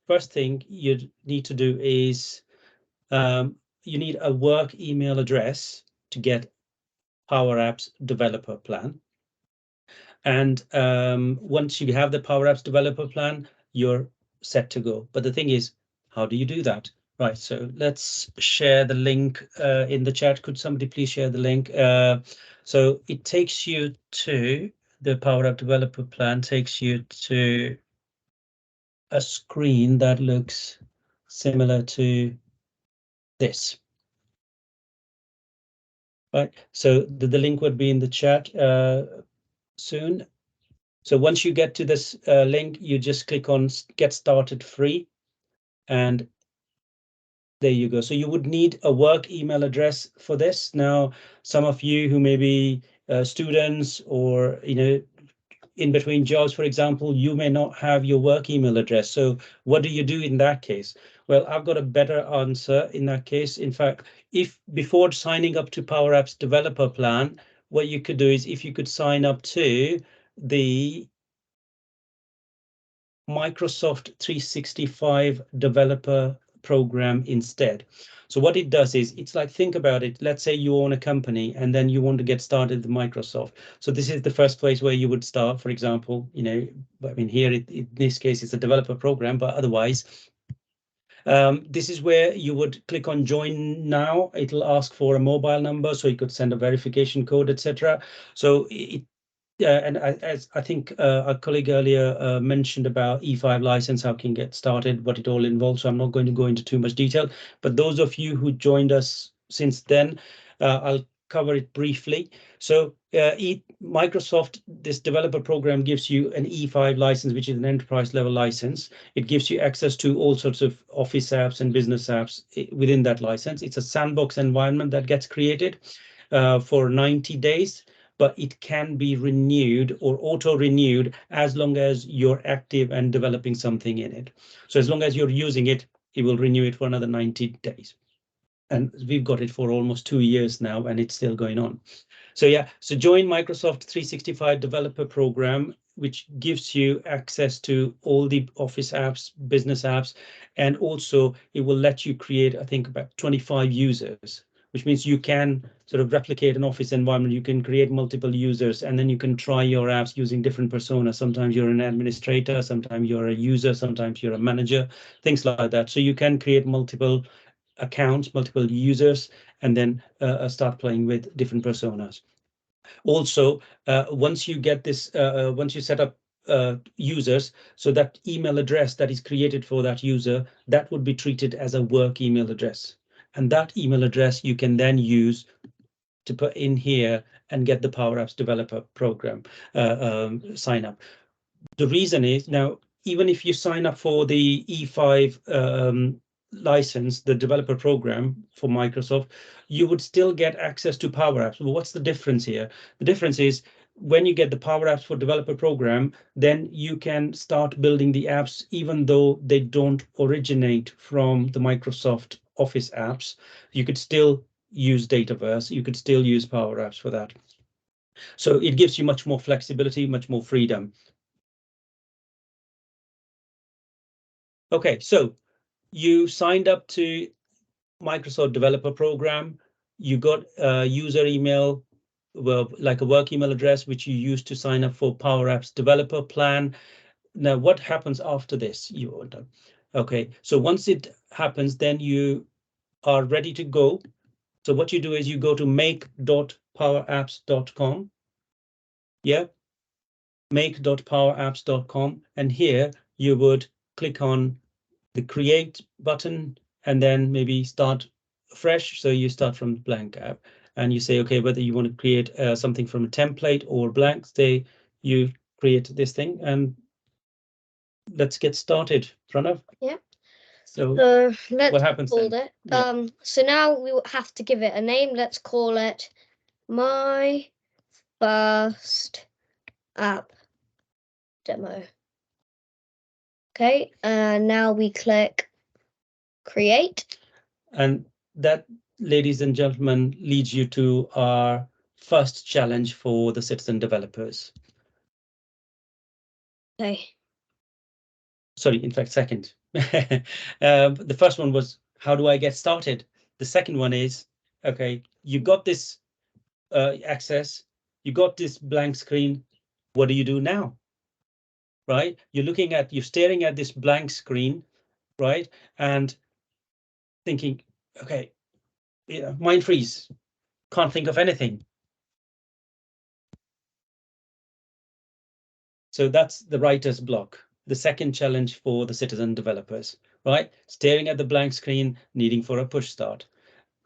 First thing you need to do is you need a work email address to get Power Apps developer plan. And once you have the Power Apps developer plan, you're set to go. But the thing is, how do you do that? Right, so let's share the link in the chat. Could somebody please share the link? So it takes you to the Power App developer plan, takes you to a screen that looks similar to this. Right, so the link would be in the chat soon. So once you get to this link, you just click on Get Started Free, and there you go. So you would need a work email address for this. Now, some of you who may be students or in between jobs, for example, you may not have your work email address. So what do you do in that case? Well, I've got a better answer in that case. In fact, if before signing up to Power Apps developer plan, what you could do is if you could sign up to the Microsoft 365 developer program instead. So what it does is, it's like, think about it. Let's say you own a company and then you want to get started with Microsoft. So this is the first place where you would start, for example, I mean, here in this case, it's a developer program, but otherwise, this is where you would click on join now. It'll ask for a mobile number, so you could send a verification code, etc. So and as I think our colleague earlier mentioned about E5 license, how can get started, what it all involves. So I'm not going to go into too much detail. But those of you who joined us since then, I'll cover it briefly. So Microsoft, this developer program gives you an E5 license, which is an enterprise level license. It gives you access to all sorts of Office apps and business apps within that license. It's a sandbox environment that gets created for 90 days, but it can be renewed or auto-renewed as long as you're active and developing something in it. So as long as you're using it, it will renew it for another 90 days. And we've got it for almost 2 years now, and it's still going on. So yeah, so join Microsoft 365 developer program, which gives you access to all the Office apps, business apps, and also it will let you create, I think, about 25 users, which means you can sort of replicate an Office environment. You can create multiple users, and then you can try your apps using different personas. Sometimes you're an administrator, sometimes you're a user, sometimes you're a manager, things like that. So you can create multiple accounts, multiple users, and then start playing with different personas. Also, once you get this, once you set up users, so that email address that is created for that user, that would be treated as a work email address. And that email address you can then use to put in here and get the Power Apps developer program sign up. The reason is now, even if you sign up for the E5 license, the developer program for Microsoft, you would still get access to Power Apps. Well, what's the difference here? The difference is when you get the Power Apps for developer program, then you can start building the apps, even though they don't originate from the Microsoft Office apps. You could still use Dataverse, you could still use Power Apps for that. So it gives you much more flexibility, much more freedom. Okay, so you signed up to Microsoft Developer Program. You got a user email, well, like a work email address, which you use to sign up for Power Apps Developer Plan. Now, what happens after this? You wonder. Okay, so once it happens, then you are ready to go. So what you do is you go to make.powerapps.com. Yeah, make.powerapps.com, and here you would click on the create button and then maybe start fresh. So you start from blank app and you say, okay, whether you want to create something from a template or blank, say you create this thing, and let's get started. Pranav? Yeah. So So let's what happens call then? it. Yeah. So now we will have to give it a name. Let's call it My First App Demo. Okay, and now we click Create. And that, ladies and gentlemen, leads you to our first challenge for the citizen developers. Okay. Sorry, in fact, second. The first one was, how do I get started? The second one is, okay, you got this access, you got this blank screen. What do you do now? Right? You're staring at this blank screen, right? And thinking, okay, mind freeze, can't think of anything. So that's the writer's block, the second challenge for the citizen developers, right? Staring at the blank screen, needing for a push start.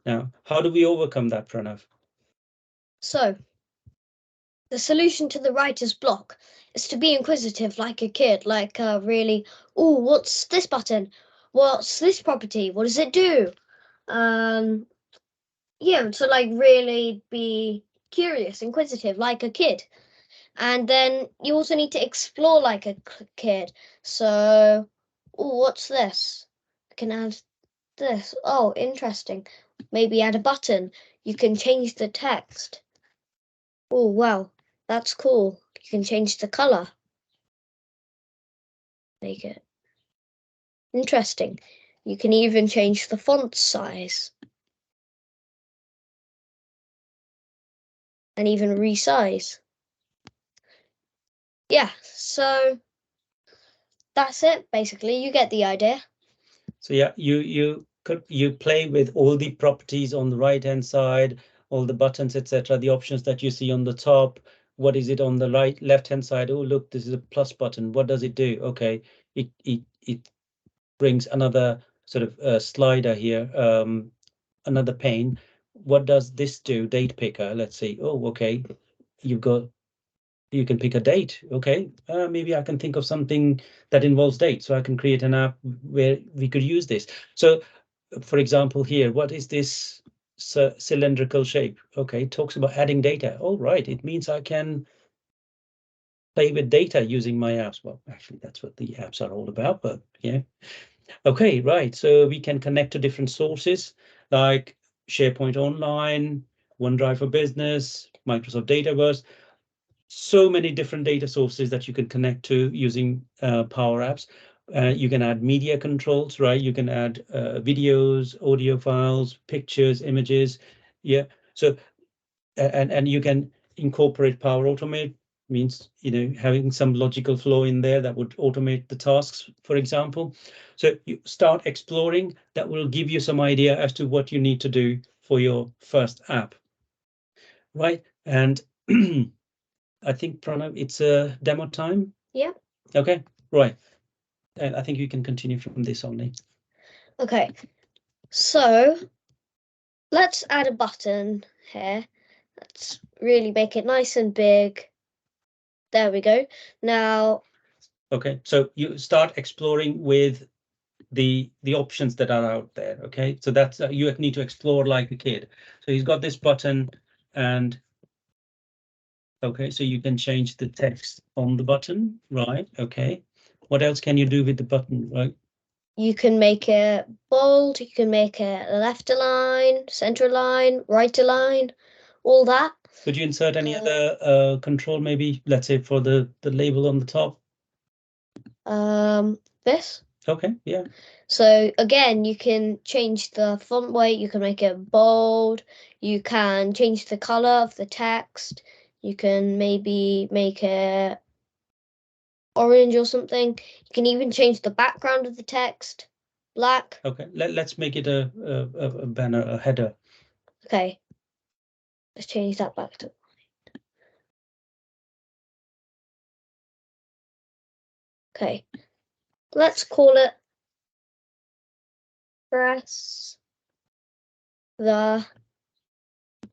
Now, how do we overcome that, Pranav? So the solution to the writer's block is to be inquisitive like a kid, like really, oh, what's this button? What's this property? What does it do? Yeah, to like really be curious, inquisitive like a kid. And then you also need to explore like a kid. So, oh, what's this? I can add this. Oh, interesting. Maybe add a button. You can change the text. Oh, wow, that's cool. You can change the color. Make it interesting. You can even change the font size. And even resize. Yeah, so that's it, basically. You get the idea. So yeah, you play with all the properties on the right hand side, all the buttons, etc., the options that you see on the top. What is it on the left hand side? Oh, look, this is a plus button. What does it do? Okay, it brings another sort of slider here, another pane. what does this do? Date picker. Let's see. Oh, okay. You can pick a date. Okay, maybe I can think of something that involves date, so I can create an app where we could use this. So, for example, here, what is this cylindrical shape? Okay, it talks about adding data. All right, it means I can play with data using my apps. Well, actually, that's what the apps are all about, but yeah. Okay, right. So we can connect to different sources like SharePoint Online, OneDrive for Business, Microsoft Dataverse. So many different data sources that you can connect to using Power Apps. You can add media controls, right? You can add videos, audio files, pictures, images. Yeah. So and you can incorporate Power Automate, means having some logical flow in there that would automate the tasks, for example. So you start exploring. That will give you some idea as to what you need to do for your first app, right? And I think, Pranav, it's a demo time. Yeah. Okay, right. And I think you can continue from this only. Okay. So let's add a button here. Let's really make it nice and big. There we go. Now, Okay, so you start exploring with the options that are out there. Okay, so that's you need to explore like a kid. So he's got this button, and okay, so you can change the text on the button, right? Okay, what else can you do with the button, right? you can make it bold, you can make it left align, center align, right align, all that. Could you insert any other control, maybe, let's say, for the label on the top? This. Okay, yeah. So again, you can change the font weight, you can make it bold, you can change the color of the text, you can maybe make it orange or something. You can even change the background of the text, black. Okay, let's make it a banner, a header. Okay, let's change that back to. Okay, let's call it press the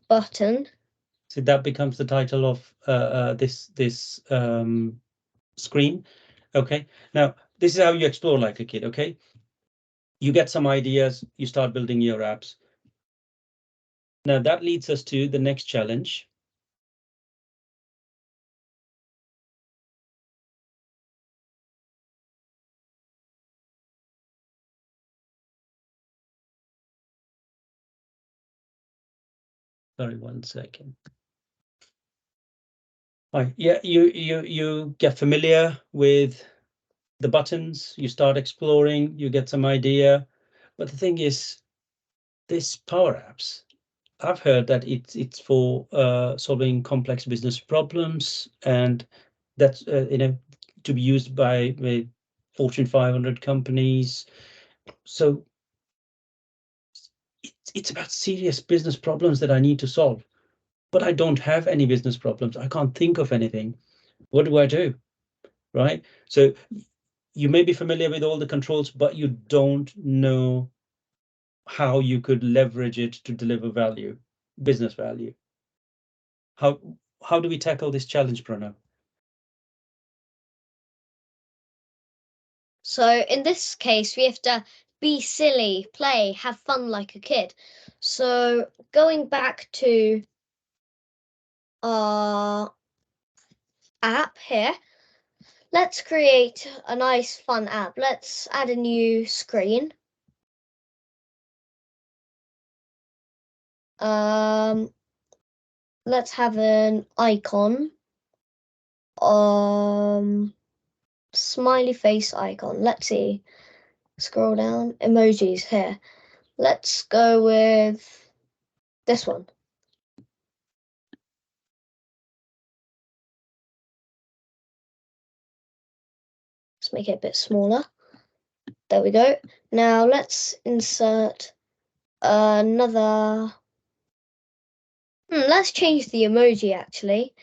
button. So that becomes the title of this screen. Okay, now this is how you explore like a kid. Okay, you get some ideas, you start building your apps. Now that leads us to the next challenge. Sorry, 1 second. Right, yeah, you get familiar with the buttons, you start exploring, you get some idea. But the thing is, this Power Apps, I've heard that it's for solving complex business problems, and that's to be used by Fortune 500 companies. So it's about serious business problems that I need to solve. But I don't have any business problems. I can't think of anything. What do I do? Right? So you may be familiar with all the controls, but you don't know how you could leverage it to deliver value, business value. How do we tackle this challenge, Bruno? So in this case, we have to be silly, play, have fun like a kid. So going back to our app here, let's create a nice fun app. Let's add a new screen. Let's have an icon. Smiley face icon. Let's see. Scroll down. Emojis here. Let's go with this one. Let's make it a bit smaller. There we go. Now let's insert another. Let's change the emoji actually.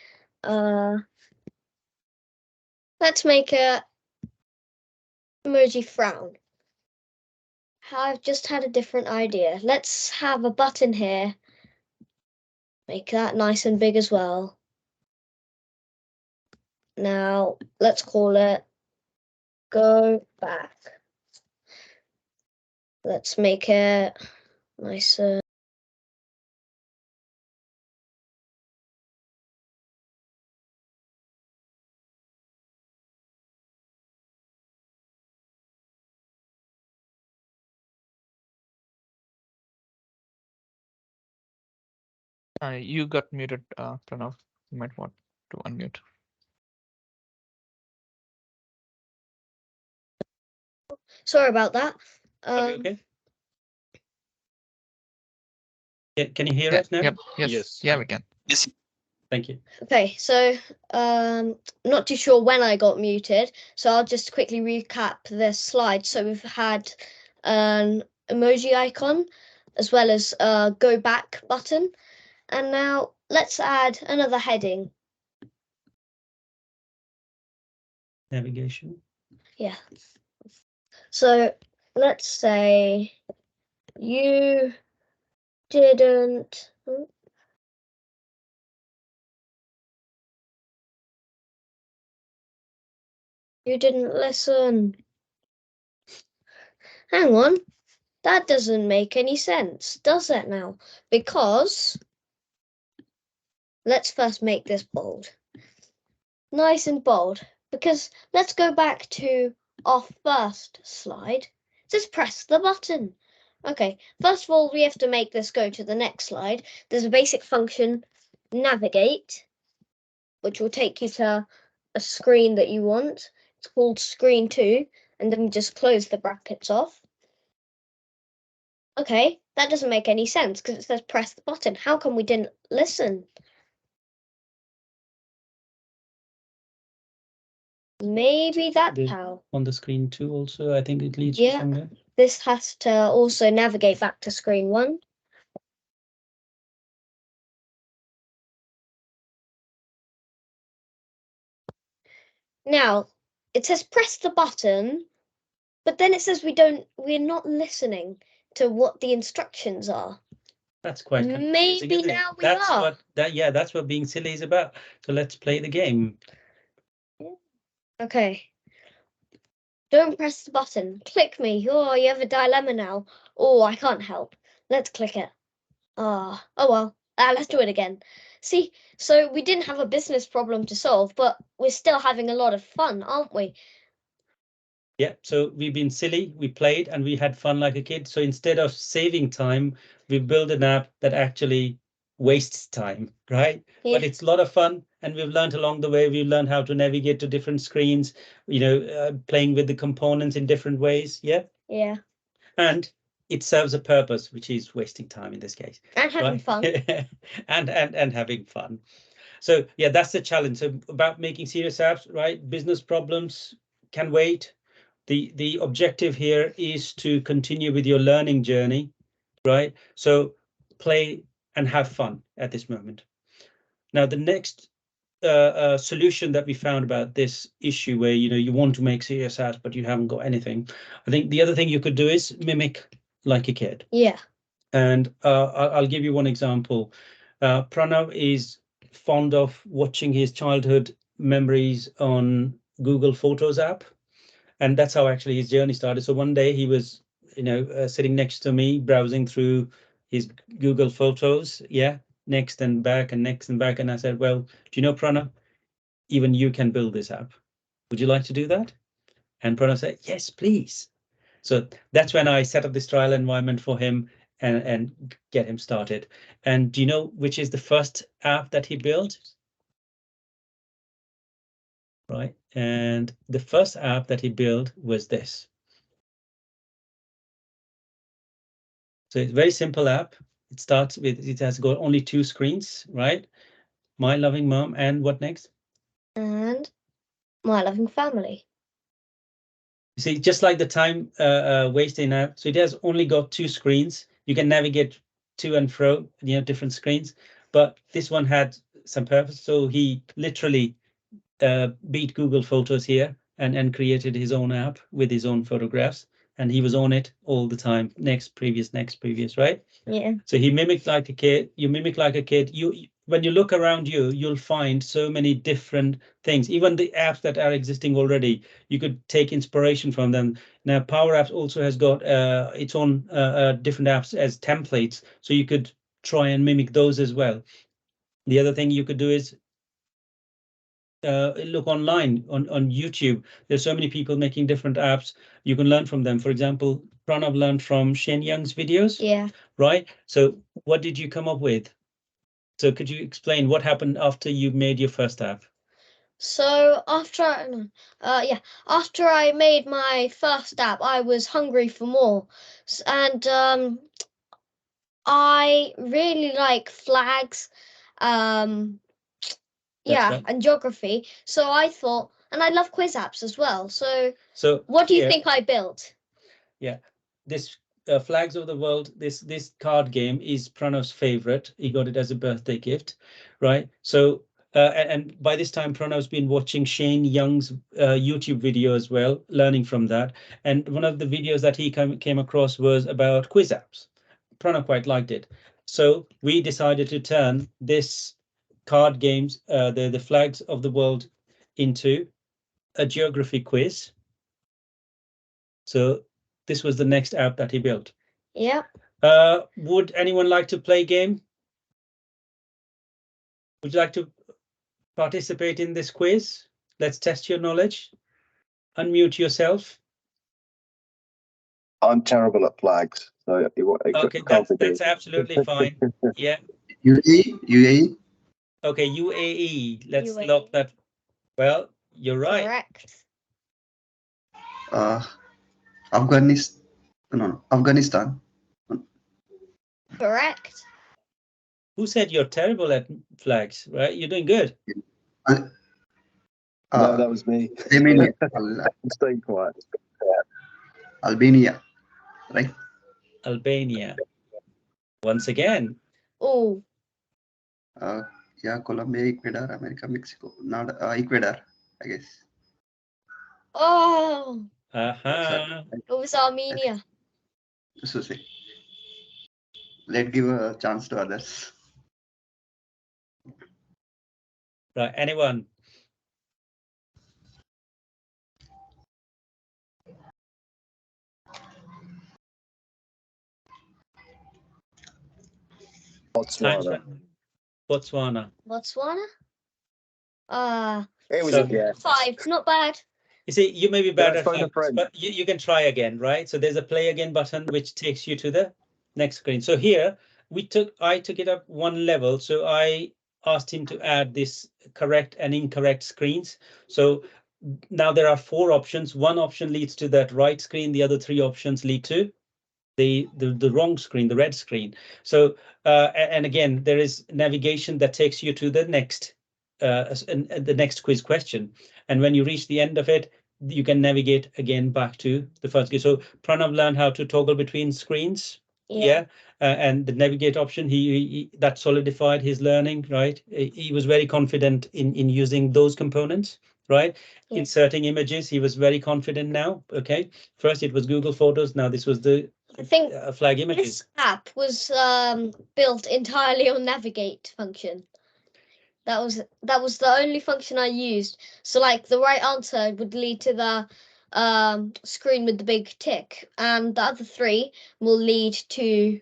Let's make a emoji frown. I've just had a different idea. Let's have a button here Make that nice and big as well. Now, let's call it Go Back. Let's make it nicer. You got muted, Pranav. You might want to unmute. Sorry about that. Okay. Can you hear Yeah, us now? yep, yes, Yes. yeah, we can. Yes. Thank you. Okay, so not too sure when I got muted, so I'll just quickly recap this slide. So we've had an emoji icon as well as a go back button, and now let's add another heading. Navigation. Yeah. So let's say you didn't. You didn't listen. Hang on. That doesn't make any sense, does it now? Because let's first make this bold. Nice and bold. Because let's go back to our first slide. Just press the button. Okay, first of all, we have to make this go to the next slide. There's a basic function, navigate, which will take you to a screen that you want. It's called screen 2, and then just close the brackets off. Okay, that doesn't make any sense because it says press the button. How come we didn't listen? Maybe that's how. On the screen too also, I think it leads Yeah. to somewhere. This has to also navigate back to screen 1. Now, it says press the button, but then it says we're not listening to what the instructions are. That's quite confusing, Maybe isn't it? now we That's are. that's what being silly is about. So let's play the game. Okay. Don't press the button. Click me. Oh, you have a dilemma now. Oh, I can't help. Let's click it. Oh well. Let's do it again. See, so we didn't have a business problem to solve, but we're still having a lot of fun, aren't we? Yeah, so we've been silly, we played and we had fun like a kid. So instead of saving time, we build an app that actually wastes time, right? Yeah. But it's a lot of fun, and we've learned along the way. We've learned how to navigate to different screens, playing with the components in different ways. Yeah. Yeah. And it serves a purpose, which is wasting time in this case. And having right? fun. and having fun. So yeah, that's the challenge. So about making serious apps, right? Business problems can wait. The objective here is to continue with your learning journey, right? So play and have fun at this moment. Now, the next solution that we found about this issue where you want to make serious apps but you haven't got anything, I think the other thing you could do is mimic like a kid. Yeah. And I'll give you one example. Pranav is fond of watching his childhood memories on Google Photos app, and that's how actually his journey started. So one day he was, sitting next to me, browsing through his Google Photos, next and back and next and back, and I said, "Well, do you know, Pranav, even you can build this app. Would you like to do that?" And Pranav said, "Yes, please." So that's when I set up this trial environment for him and get him started. And do you know which is the first app that he built? Right. And the first app that he built was this. So it's a very simple app. It has got only 2 screens, right? My loving mom, and what next? And my loving family. You see, just like the time wasting app. So it has only got 2 screens. You can navigate to and fro, different screens. But this one had some purpose. So he literally beat Google Photos here and created his own app with his own photographs. and he was on it all the time. Next, previous, right? Yeah. So he mimicked like a kid. You mimic like a kid. When you look around you, you'll find so many different things. Even the apps that are existing already, you could take inspiration from them. Now, Power Apps also has got its own different apps as templates, so you could try and mimic those as well. The other thing you could do is look online on YouTube. There's so many people making different apps. You can learn from them. For example, Pranav learned from Shane Young's videos. Yeah. Right. So what did you come up with? So could you explain what happened after you made your first app? So after after I made my first app, I was hungry for more, and I really like flags, Right. and geography. So I thought, and I love quiz apps as well. So So what do you think I built? Yeah, this Flags of the World, this card game is Pranav's favorite. He got it as a birthday gift, right? So and by this time, Pranav's been watching Shane Young's YouTube video as well, learning from that. And one of the videos that he came across was about quiz apps. Pranav quite liked it. So we decided to turn this card games, the Flags of the World, into a geography quiz. So this was the next app that he built. Yeah. Would anyone like to play a game? Would you like to participate in this quiz? Let's test your knowledge. Unmute yourself. I'm terrible at flags, so Okay, that's absolutely fine. Yeah. UAE. Okay, UAE. Let's UAE. lock that. Well, you're right. Correct. Afghanistan. No, Afghanistan. Correct. Who said you're terrible at flags? Right, you're doing good. No, that was me. Armenia. Stay quiet. Albania. Right. Albania. Once again. Oh. Yeah, Colombia, Ecuador, America, Mexico. Not Ecuador, I guess. Oh. Uh-huh. It was Armenia. So say. Let's give a chance to others. Right, anyone? Botswana. Botswana. Botswana. It was So- a guess. 5. Not bad. You see, you may be bad at phone a flags, friend. but you can try again, right? So there's a play again button which takes you to the next screen. So here I took it up one level. So I asked him to add this correct and incorrect screens. So now there are 4 options. One option leads to that right screen. The other 3 options lead to the wrong screen, the red screen. So and again, there is navigation that takes you to the next quiz question. And when you reach the end of it, you can navigate again back to the first quiz. So Pranav learned how to toggle between screens. Yeah. And the navigate option, he that solidified his learning, right? He was very confident in using those components, right? Yeah. Inserting images, he was very confident now. Okay. First it was Google Photos. Now this was the I think flag images. this app was built entirely on navigate function. That was the only function I used. So like the right answer would lead to the screen with the big tick, and the other 3 will lead to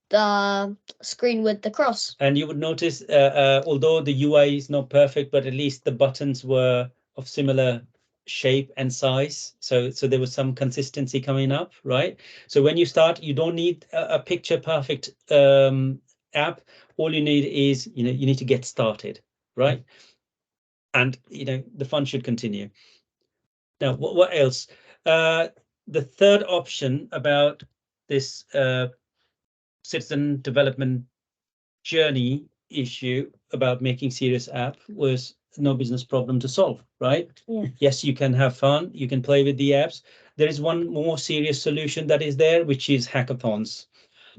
the screen with the cross. And you would notice, although the UI is not perfect, but at least the buttons were of similar shape and size. So there was some consistency coming up, right? So when you start, you don't need a picture perfect app. All you need is, you need to get started, right? And, the fun should continue. Now, what else? The third option about this citizen development journey issue about making serious app was no business problem to solve, right? Yeah. Yes, you can have fun, you can play with the apps. There is one more serious solution that is there, which is hackathons.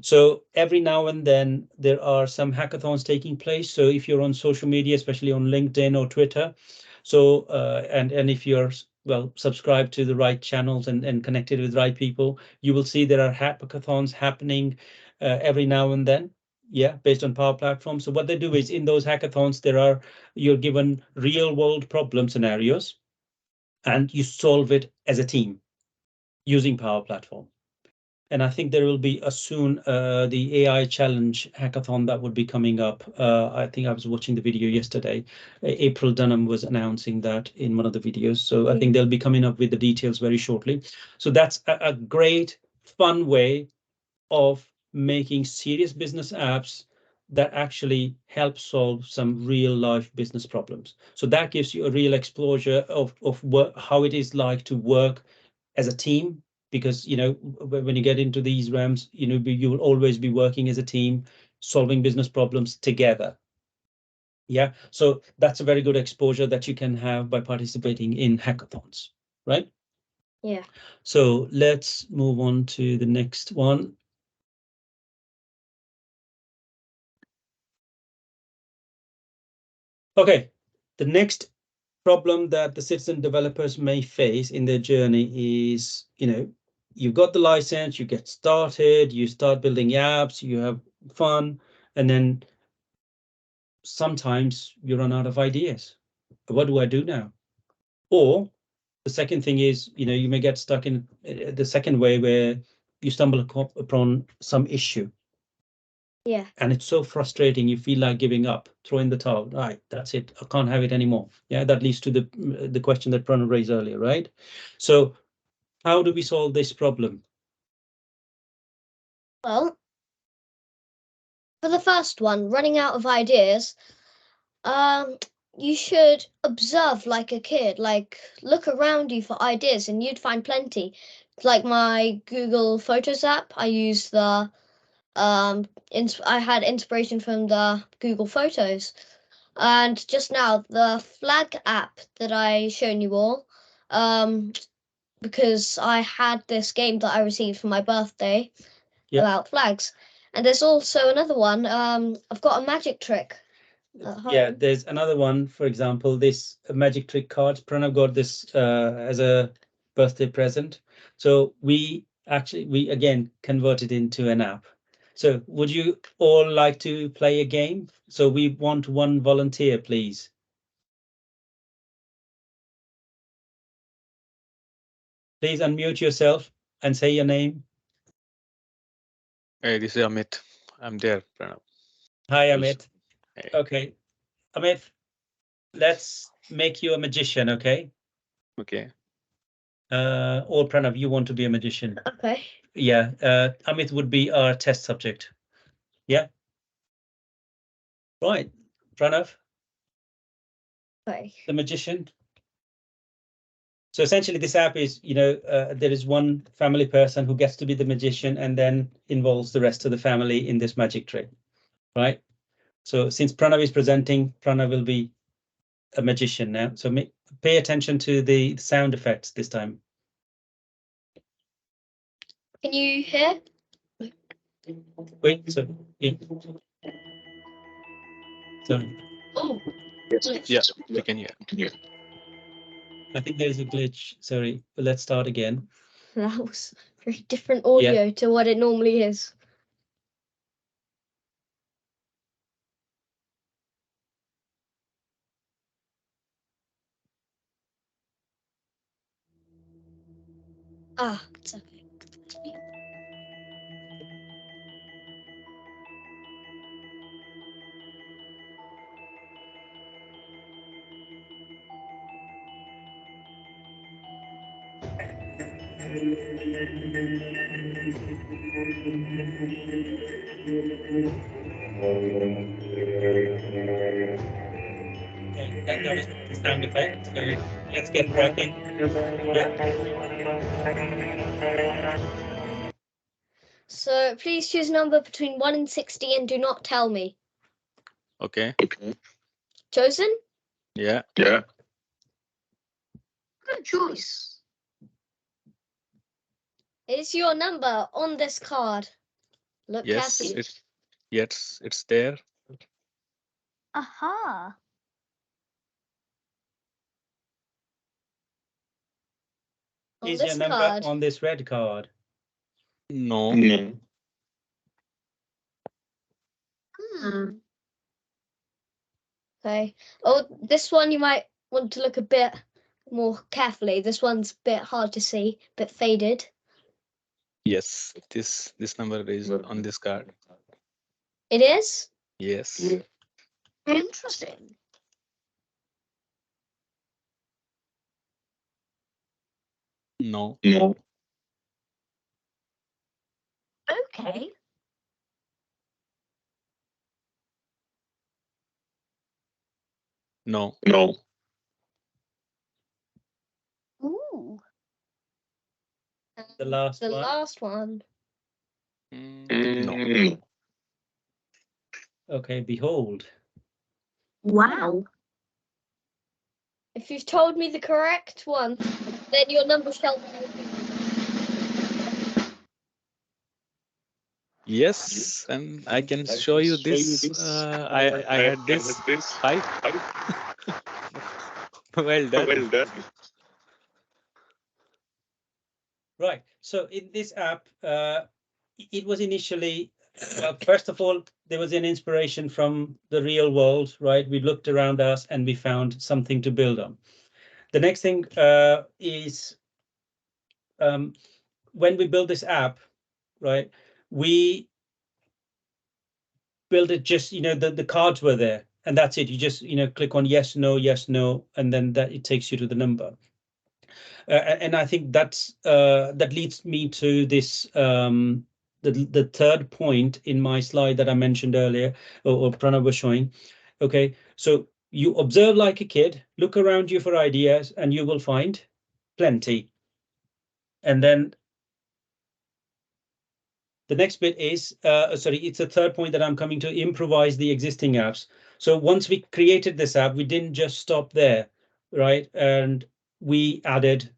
So every now and then there are some hackathons taking place. So if you're on social media, especially on LinkedIn or Twitter, so and if you're well, subscribed to the right channels and connected with right people, you will see there are hackathons happening every now and then. Yeah, based on Power Platform. So what they do is in those hackathons, you're given real world problem scenarios and you solve it as a team using Power Platform. And I think there will be soon the AI challenge hackathon that would be coming up. I think I was watching the video yesterday. April Dunham was announcing that in one of the videos. So I think they'll be coming up with the details very shortly. So that's a great, fun way of making serious business apps that actually help solve some real life business problems. So that gives you a real exposure of how it is like to work as a team, because when you get into these realms, you will always be working as a team, solving business problems together. Yeah, so that's a very good exposure that you can have by participating in hackathons, right? Yeah. So let's move on to the next one. Okay, the next problem that the citizen developers may face in their journey is, you've got the license, you get started, you start building apps, you have fun, and then sometimes you run out of ideas. What do I do now? Or the second thing is, you may get stuck in the second way where you stumble upon some issue. Yeah. And it's so frustrating, you feel like giving up, throwing the towel. Right, that's it, I can't have it anymore. Yeah, that leads to the question that Pranav raised earlier, right? So how do we solve this problem? Well, for the first one, running out of ideas, you should observe like a kid, like look around you for ideas and you'd find plenty. Like my Google Photos app, I use the I had inspiration from the Google Photos. And just now the flag app that I shown you all, because I had this game that I received for my birthday about flags. And there's also another one. I've got a magic trick at home. Yeah, there's another one, for example, this magic trick card. Pranav got this as a birthday present. So we again converted into an app. So would you all like to play a game? So we want one volunteer, please. Please unmute yourself and say your name. Hey, this is Amit. I'm there, Pranav. Hi, Also. Amit. Hey. Okay, Amit, let's make you a magician, okay? Okay. Or Pranav, you want to be a magician? Okay. Yeah, Amit would be our test subject. Yeah. Right, Pranav, Okay. the magician. So essentially, this app is, there is one family person who gets to be the magician and then involves the rest of the family in this magic trick, right? So since Pranav is presenting, Pranav will be a magician now. So pay attention to the sound effects this time. Can you hear? Wait, so yeah. So Oh, Yeah, we can hear. I think there's a glitch. Sorry, but let's start again. that was very different audio to what it normally is. Ah, it's okay. Okay, that was the sound effect. So let's get cracking. So please choose a number between 1 and 60 and do not tell me. Okay. Chosen? Yeah. Good choice. Is your number on this card? Look Yes. carefully. It's there. Aha. On Is this your number card. on this red card? No. Hmm. Okay. Oh, this one you might want to look a bit more carefully. This one's a bit hard to see, a bit faded. Yes. This number is on this card. It is? Yes. Interesting. No. Okay. No. Ooh. The last The one. last one. No. Okay, behold. Wow. If you've told me the correct one, then your number shall be revealed. Yes, and I can show you this. I had this 5. Well done. Right. So in this app, it was initially, first of all, there was an inspiration from the real world, right? We looked around us and we found something to build on. The next thing is when we build this app, right? We build it just, the cards were there and that's it. You just, click on yes, no, and then that it takes you to the number. And I think that leads me to this the third point in my slide that I mentioned earlier, or Pranav was showing. Okay, so you observe like a kid, look around you for ideas, and you will find plenty. And then the next bit is, sorry, it's a third point that I'm coming to, improvise the existing apps. So once we created this app, we didn't just stop there, right? And we added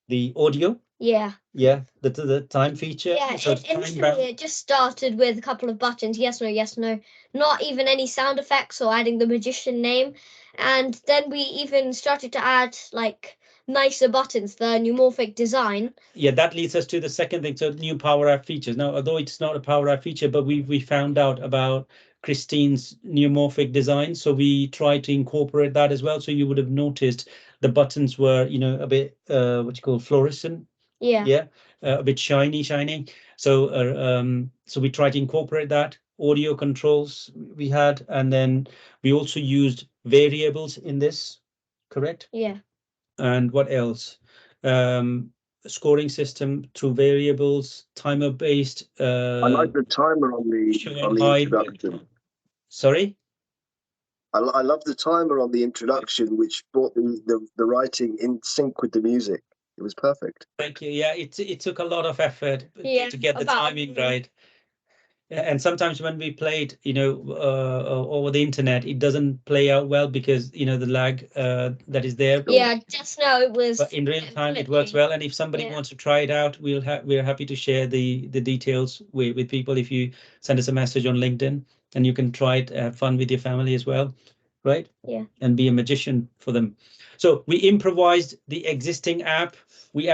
the audio. Yeah. Yeah, the time feature. Yeah, So time initially bound. it just started with a couple of buttons, yes, no, not even any sound effects or adding the magician name. And then we even started to add like nicer buttons, the pneumorphic design. Yeah, that leads us to the second thing. So new Power App features. Now, although it's not a Power App feature, but we found out about Christine's pneumorphic design. So we tried to incorporate that as well. So you would have noticed the buttons were, a bit what you call fluorescent. Yeah. Yeah, a bit shiny. So we tried to incorporate that. Audio controls we had, and then we also used variables in this, correct? Yeah. And what else? Scoring system through variables, timer based. I like the timer on show the and hide. introduction. Sorry. I love the timer on the introduction, which brought the writing in sync with the music. It was perfect. Thank you. Yeah, it took a lot of effort Yeah, to get the about- timing right. And sometimes when we played, over the internet, it doesn't play out well because the lag that is there. Yeah, just now it was. But in real time, it works well. And if somebody Yeah. wants to try it out, we're happy to share the details with people. If you send us a message on LinkedIn, and you can try it, have fun with your family as well, right? Yeah. And be a magician for them. So we improvised the existing app. We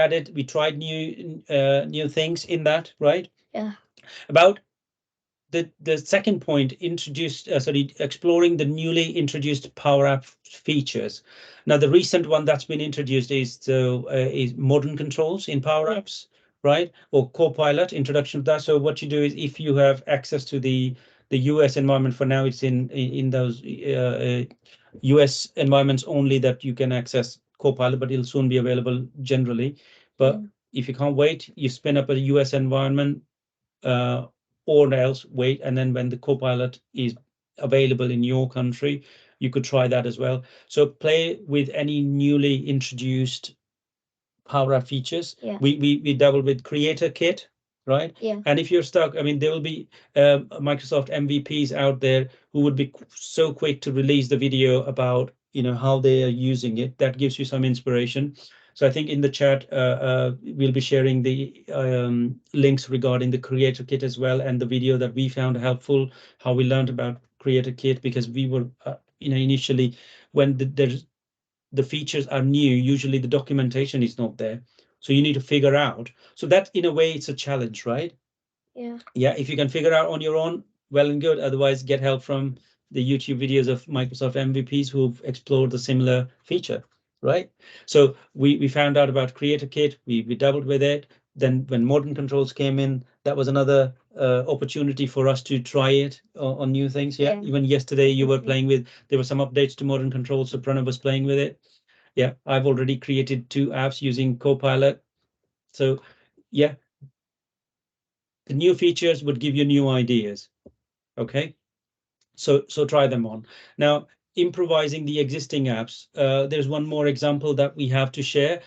tried new things in that, right? Yeah. About the second point, exploring the newly introduced Power App features. Now, the recent one that's been introduced is modern controls in Power Apps, right? Or Copilot, introduction of that. So what you do is, if you have access to the US environment, for now it's in those US environments only that you can access Copilot, but it'll soon be available generally. But if you can't wait, you spin up a US environment, or else wait, and then when the Copilot is available in your country, you could try that as well. So play with any newly introduced Power App features. Yeah. We double with Creator Kit, right? Yeah. And if you're stuck, I mean, there will be Microsoft MVPs out there who would be so quick to release the video about how they are using it. That gives you some inspiration. So I think in the chat, we'll be sharing the links regarding the Creator Kit as well, and the video that we found helpful, how we learned about Creator Kit, because we were, initially when the features are new, usually the documentation is not there. So you need to figure out. So that in a way, it's a challenge, right? Yeah. Yeah, if you can figure out on your own, well and good. Otherwise, get help from the YouTube videos of Microsoft MVPs who've explored the similar feature, right? So we found out about Creator Kit, we dabbled with it. Then when modern controls came in, that was another opportunity for us to try it on new things. Yeah, Yeah. even yesterday you were playing with, there were some updates to modern controls, so Pranav was playing with it. Yeah, I've already created 2 apps using Copilot. So yeah, the new features would give you new ideas. Okay, so try them on. Now, improvising the existing apps. There's one more example that we have to share.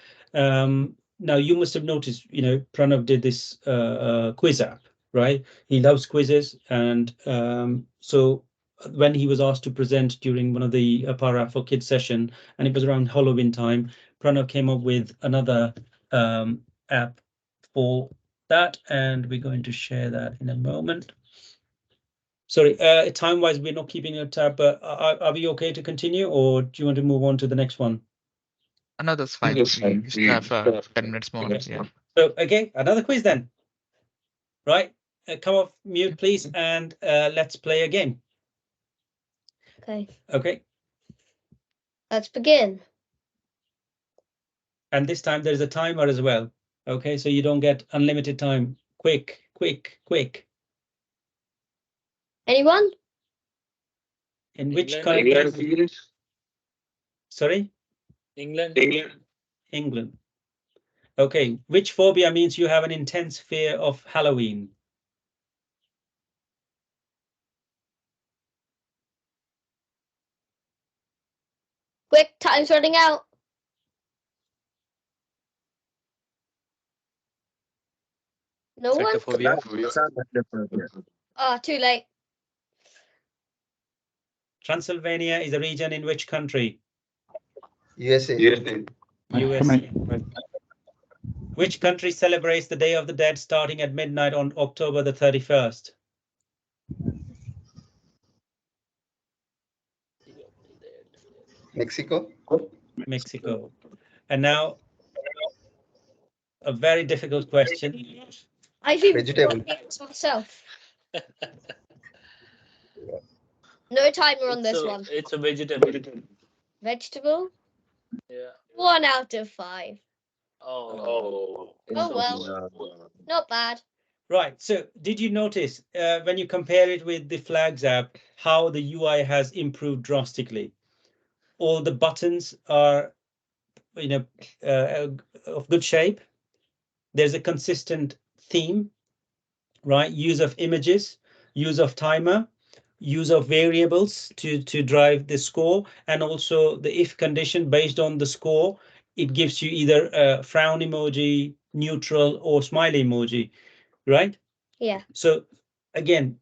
Now you must have noticed, Pranav did this quiz app, right? He loves quizzes, and so when he was asked to present during one of the Para for Kids session, and it was around Halloween time, Pranav came up with another app for that, and we're going to share that in a moment. Sorry, time-wise, we're not keeping a tab, but are we okay to continue, or do you want to move on to the next one? No, that's fine. We still have 10 minutes more. Okay. Yeah. So, okay, another quiz then. Right, come off mute, please, and let's play a game. Okay. Okay, Let's begin. and this time there's a timer as well. Okay, so you don't get unlimited time. Quick, quick, quick. Anyone? In which England. country? Sorry? England. England. Okay, which phobia means you have an intense fear of Halloween? Quick, time's running out. No one? Sectophobia. Ah, too late. Transylvania is a region in which country? USA. USA. Which country celebrates the Day of the Dead starting at midnight on October the 31st? Mexico. Mexico. And now, a very difficult question. I've even Vegetable. forgotten the answer myself. No timer on this one. It's a vegetable. Vegetable? Yeah. 1 out of 5. Oh. Oh well, not bad. Right, so did you notice when you compare it with the Flags app, how the UI has improved drastically? All the buttons are, of good shape. There's a consistent theme, right? Use of images, use of timer, use of variables to drive the score, and also the if condition based on the score, it gives you either a frown emoji, neutral, or smiley emoji, right? Yeah. So again,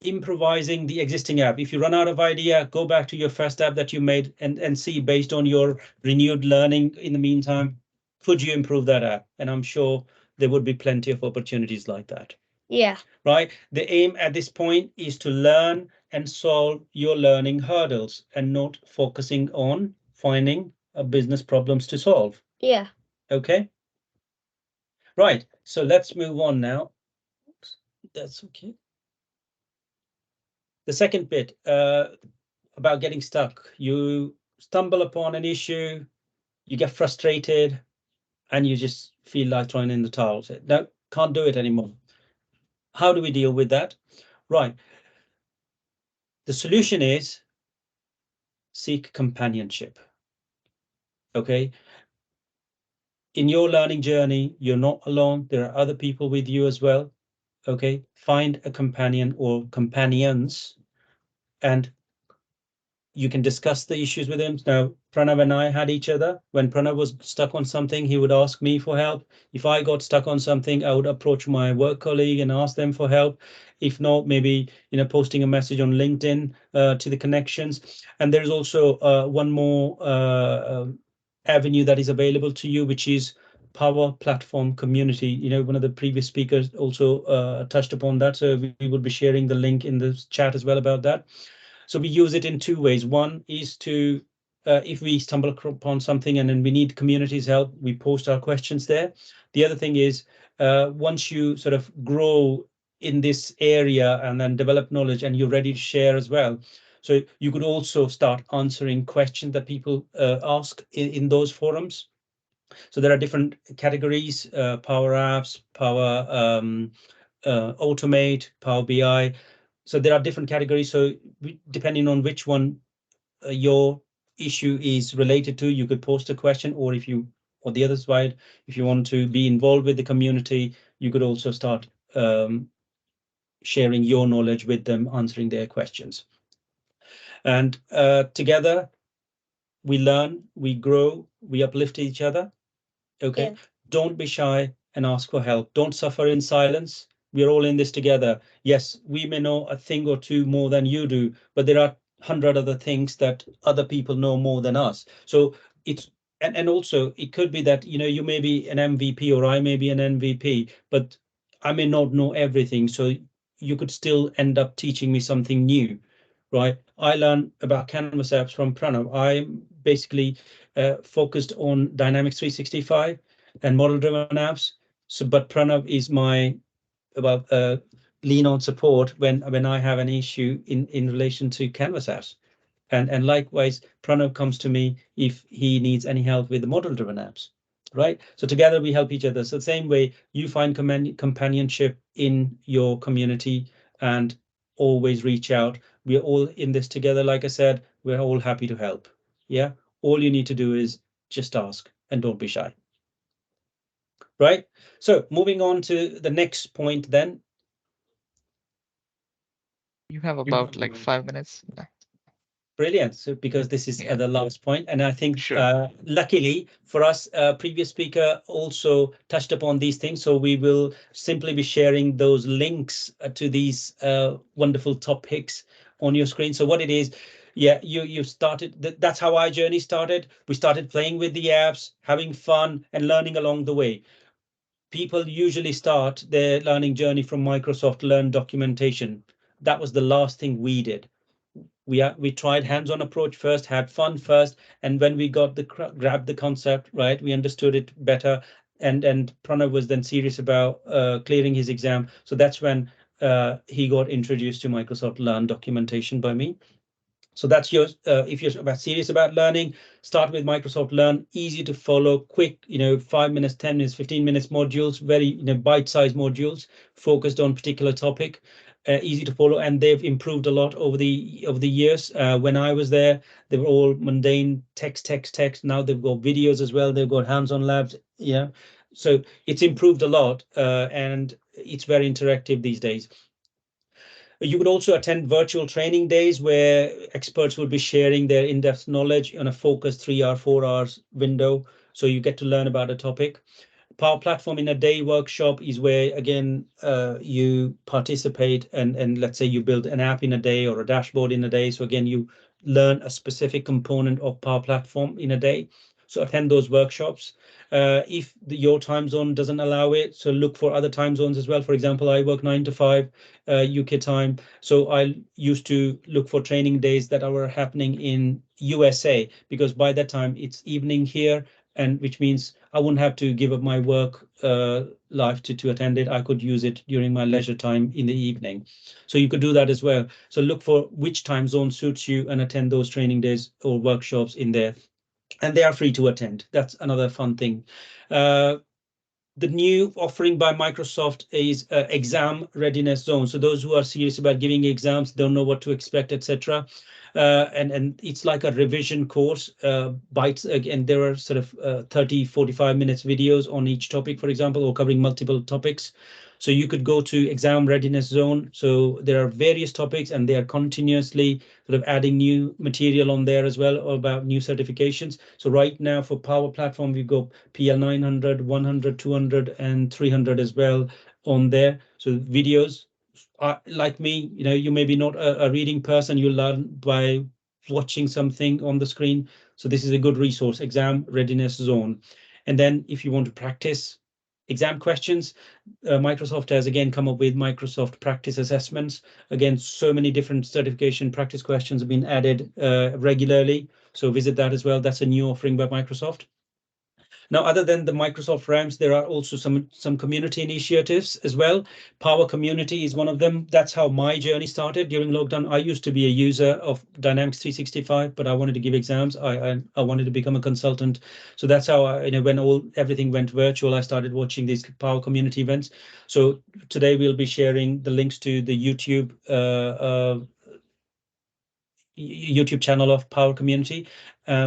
improvising the existing app. If you run out of idea, go back to your first app that you made and see, based on your renewed learning in the meantime, could you improve that app? And I'm sure there would be plenty of opportunities like that. Yeah. Right? The aim at this point is to learn and solve your learning hurdles and not focusing on finding business problems to solve. Yeah. Okay? Right. So let's move on now. Oops, that's okay. The second bit about getting stuck. You stumble upon an issue, you get frustrated, and you just feel like throwing in the towel. Say, no, can't do it anymore. How do we deal with that? Right. The solution is seek companionship. Okay. In your learning journey, you're not alone. There are other people with you as well. Okay. Find a companion or companions, and you can discuss the issues with him. Now, Pranav and I had each other. When Pranav was stuck on something, he would ask me for help. If I got stuck on something, I would approach my work colleague and ask them for help. If not, maybe posting a message on LinkedIn to the connections. And there's also one more avenue that is available to you, which is Power Platform Community. One of the previous speakers also touched upon that, so we would be sharing the link in the chat as well about that. So we use it in 2 ways. One is to if we stumble upon something and then we need community's help, we post our questions there. The other thing is, once you sort of grow in this area and then develop knowledge and you're ready to share as well, so you could also start answering questions that people ask in those forums. So there are different categories: Power Apps, Power Automate, Power BI. So there are different categories. So depending on which one your issue is related to, you could post a question, or if you, or the other side, if you want to be involved with the community, you could also start sharing your knowledge with them, answering their questions. And together we learn, we grow, we uplift each other. Okay. Yeah. Don't be shy and ask for help. Don't suffer in silence. We're all in this together. Yes, we may know a thing or two more than you do, but there are 100 other things that other people know more than us. So it's, and also it could be that, you know, you may be an MVP or I may be an MVP, but I may not know everything. So you could still end up teaching me something new, right? I learned about Canvas apps from Pranav. I'm basically focused on Dynamics 365 and model-driven apps. So, but Pranav is my about lean on support when I have an issue in relation to Canvas apps. And likewise, Pranav comes to me if he needs any help with the model-driven apps, right? So together we help each other. So the same way you find companionship in your community and always reach out. We're all in this together. Like I said, we're all happy to help. Yeah. All you need to do is just ask and don't be shy. Right. So moving on to the next point then. You have about like 5 minutes. Yeah. Brilliant. So because this is Yeah. the last point, and I think Sure. luckily for us, previous speaker also touched upon these things. So we will simply be sharing those links to these wonderful topics on your screen. So what it is, yeah, you started. That's how our journey started. We started playing with the apps, having fun, and learning along the way. People usually start their learning journey from Microsoft Learn documentation. That was the last thing we did. We tried hands-on approach first, had fun first, and when we got the grabbed the concept, right, we understood it better, and Pranav was then serious about clearing his exam. So that's when he got introduced to Microsoft Learn documentation by me. So that's your, if you're serious about learning, start with Microsoft Learn. Easy to follow, quick, 5 minutes, 10 minutes, 15 minutes modules, very, bite-sized modules focused on particular topic. Easy to follow, and they've improved a lot over the years. When I was there, they were all mundane text. Now they've got videos as well. They've got hands-on labs. Yeah, so it's improved a lot, and it's very interactive these days. You could also attend virtual training days where experts will be sharing their in-depth knowledge on a focused 3 hour, 4 hours window. So you get to learn about a topic. Power Platform in a Day workshop is where, again, you participate and let's say you build an app in a day or a dashboard in a day. So again, you learn a specific component of Power Platform in a day. So attend those workshops. If your time zone doesn't allow it, so look for other time zones as well. For example, I work 9 to 5 UK time. So I used to look for training days that were happening in USA, because by that time it's evening here, and which means I wouldn't have to give up my work life to attend it. I could use it during my leisure time in the evening. So you could do that as well. So look for which time zone suits you and attend those training days or workshops in there. And they are free to attend. That's another fun thing. The new offering by Microsoft is exam readiness zone. So those who are serious about giving exams, don't know what to expect, etc. And it's like a revision course, bites, and there are sort of 30, 45 minutes videos on each topic, for example, or covering multiple topics. So you could go to exam readiness zone. So there are various topics and they are continuously sort of adding new material on there as well about new certifications. So right now for Power Platform, we've got PL 900, 100, 200, and 300 as well on there. So videos, like me, you may be not a reading person, you learn by watching something on the screen. So this is a good resource, exam readiness zone. And then if you want to practice, exam questions. Microsoft has again come up with Microsoft practice assessments. Again, so many different certification practice questions have been added regularly. So visit that as well. That's a new offering by Microsoft. Now, other than the Microsoft ramps, there are also some community initiatives as well. Power Community is one of them. That's how my journey started during lockdown. I used to be a user of Dynamics 365, but I wanted to give exams. I wanted to become a consultant. So that's how when everything went virtual, I started watching these Power Community events. So today we'll be sharing the links to the YouTube channel of Power Community.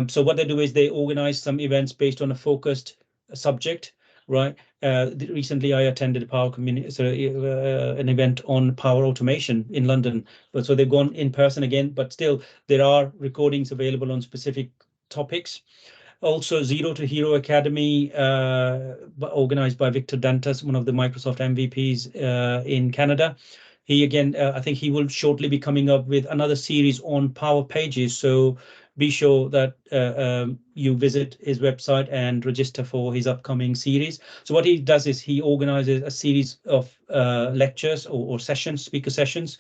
So what they do is they organize some events based on a focused subject, right? Recently, I attended a Power Community, so an event on power automation in London. But so they've gone in person again, but still there are recordings available on specific topics. Also, Zero to Hero Academy, organized by Victor Dantas, one of the Microsoft MVPs in Canada. He again, I think he will shortly be coming up with another series on Power Pages. So be sure that you visit his website and register for his upcoming series. So what he does is he organizes a series of lectures or sessions, speaker sessions,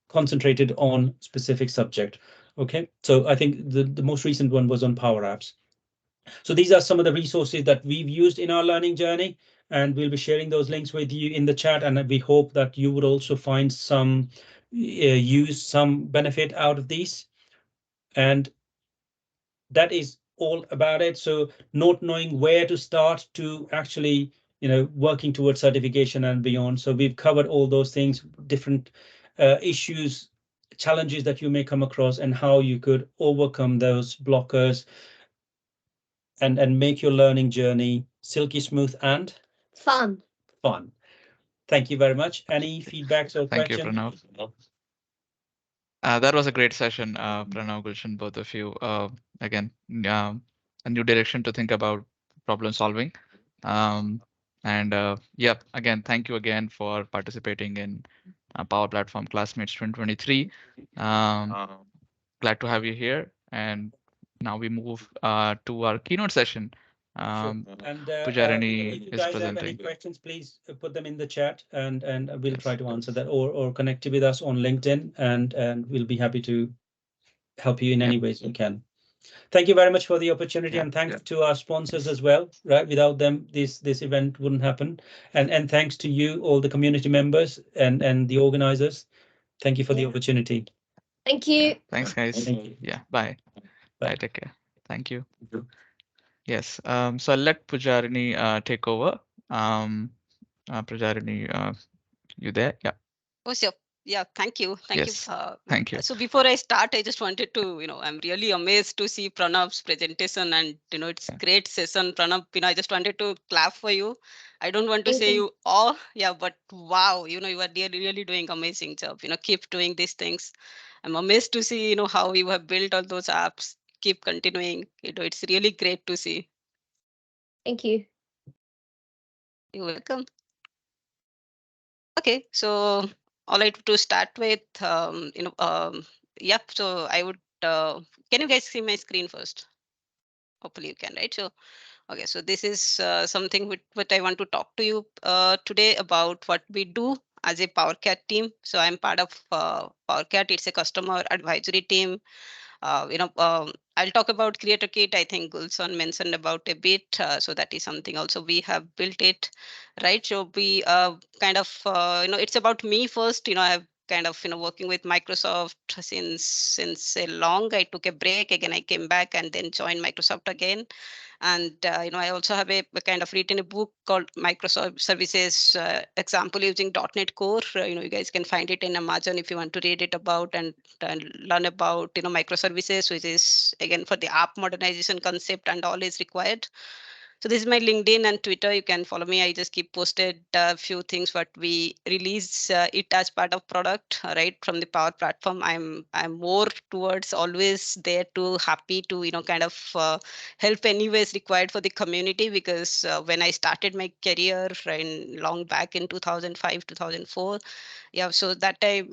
concentrated on specific subject. Okay, so I think the most recent one was on Power Apps. So these are some of the resources that we've used in our learning journey, and we'll be sharing those links with you in the chat. And we hope that you would also find some some benefit out of these. And that is all about it. So not knowing where to start to actually, working towards certification and beyond. So we've covered all those things, different issues, challenges that you may come across, and how you could overcome those blockers and make your learning journey silky smooth and Fun. fun. Thank you very much. Any feedbacks or Thank you, questions? Pranav. That was a great session, Pranav, Gulshan, both of you. Again, a new direction to think about problem solving. And yeah, again, thank you again for participating in Power Platform Classmates 2023. Glad to have you here. And now we move to our keynote session. Sure. And Pujarani if you is guys have any presenting. questions, please put them in the chat, and we'll try to answer that, or connect with us on LinkedIn, and we'll be happy to help you in any ways we can. Thank you very much for the opportunity, and thanks to our sponsors as well. Right, without them, this event wouldn't happen. And thanks to you, all the community members and the organizers. Thank you for the opportunity. Thank you. Thanks, guys. Thank you. Yeah, bye. Bye. Bye, take care. Thank you. Yes, so I'll let Pujarini take over. Pujarini, you there? Yeah. Oh, sure. Yeah, thank you. Thank Yes. you. Thank you. So before I start, I just wanted to, I'm really amazed to see Pranav's presentation, and, it's great session, Pranav. I just wanted to clap for you. I don't want to Thank say you. you all, yeah, but wow, you are really, really doing amazing job. Keep doing these things. I'm amazed to see, how you have built all those apps. Keep continuing. It's really great to see. Thank you. You're welcome. Okay, so all right, to start with, yep. So I would, can you guys see my screen first? Hopefully you can, right? So, okay, so this is something what I want to talk to you today about what we do as a PowerCat team. So I'm part of PowerCat. It's a customer advisory team. I'll talk about Creator Kit. I think Gulson mentioned about a bit. So that is something also we have built it, right? So we kind of, it's about me first. I've kind of, working with Microsoft since a long. I took a break. Again, I came back and then joined Microsoft again. And I also have a kind of written a book called Microsoft Services Example Using .NET Core. You guys can find it in Amazon if you want to read it about and learn about microservices, which is again for the app modernization concept and all is required. So this is my LinkedIn and Twitter. You can follow me. I just keep posted a few things what we release it as part of product, right, from the Power Platform. I'm more towards always there to happy to kind of help any ways required for the community, because when I started my career in long back in 2005 2004, yeah, so that time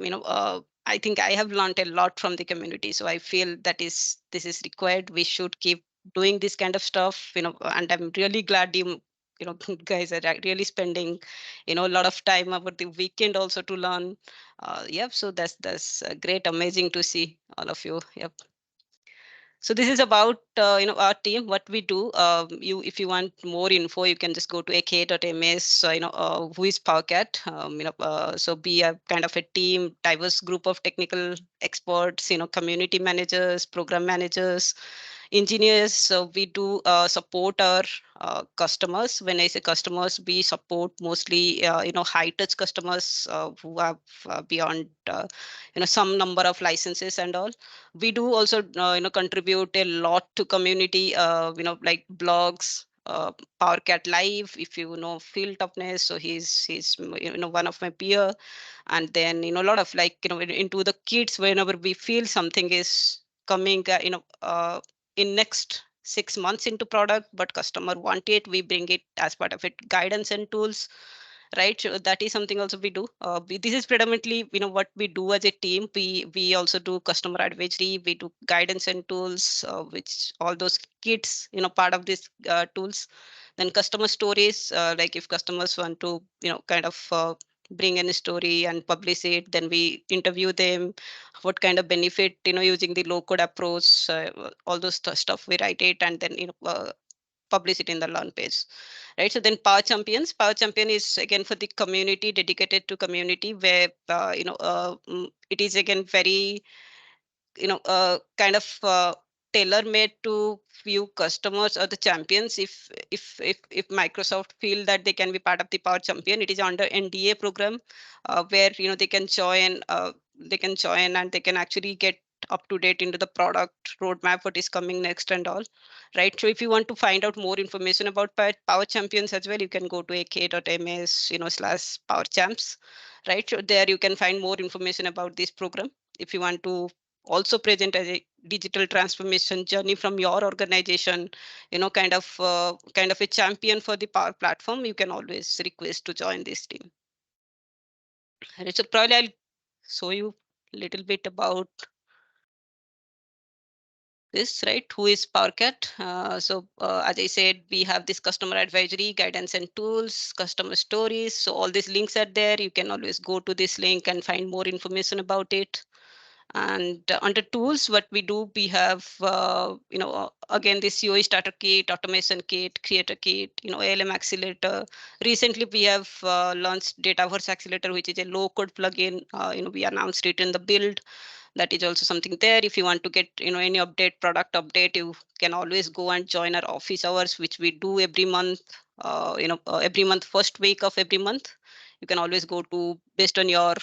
I think I have learned a lot from the community. So I feel that this is required. We should keep doing this kind of stuff, and I'm really glad you guys are really spending a lot of time over the weekend also to learn. Yep, so that's great, amazing to see all of you. Yep. So this is about our team, what we do. You, if you want more info, you can just go to ak.ms. Who is Powercat? So be a kind of a team, diverse group of technical experts, community managers, program managers, engineers. So we do support our customers. When I say customers, we support mostly high touch customers who have beyond some number of licenses and all. We do also contribute a lot to community, like blogs, PowerCat Live, if you know Phil Toughness, so he's one of my peer. And then a lot of like into the kits, whenever we feel something is coming in next 6 months into product, but customer want it, we bring it as part of it, guidance and tools, right? So that is something also we do. This is predominantly what we do as a team. We also do customer advisory, we do guidance and tools, which all those kits part of these tools. Then customer stories, like if customers want to kind of bring in a story and publish it, then we interview them, what kind of benefit using the low code approach, all those stuff we write it, and then publish it in the learn page, right? So then power champion is again for the community, dedicated to community, where it is again very kind of tailor made to few customers or the champions. If Microsoft feel that they can be part of the power champion, it is under NDA program, where they can join and they can actually get up to date into the product roadmap, what is coming next and all, right? So if you want to find out more information about power champions as well, you can go to ak.ms /power champs, right? So there you can find more information about this program. If you want to also present as a digital transformation journey from your organization, kind of a champion for the Power Platform, you can always request to join this team. Right, so probably I'll show you a little bit about this, right? Who is PowerCat? As I said, we have this customer advisory, guidance and tools, customer stories. So all these links are there. You can always go to this link and find more information about it. And under tools, what we do, we have, again, this COE starter kit, automation kit, creator kit, ALM accelerator. Recently, we have launched Dataverse accelerator, which is a low code plugin. We announced it in the build. That is also something there. If you want to get any update, product update, you can always go and join our office hours, which we do every month. Every month, first week of every month, you can always go to, based on your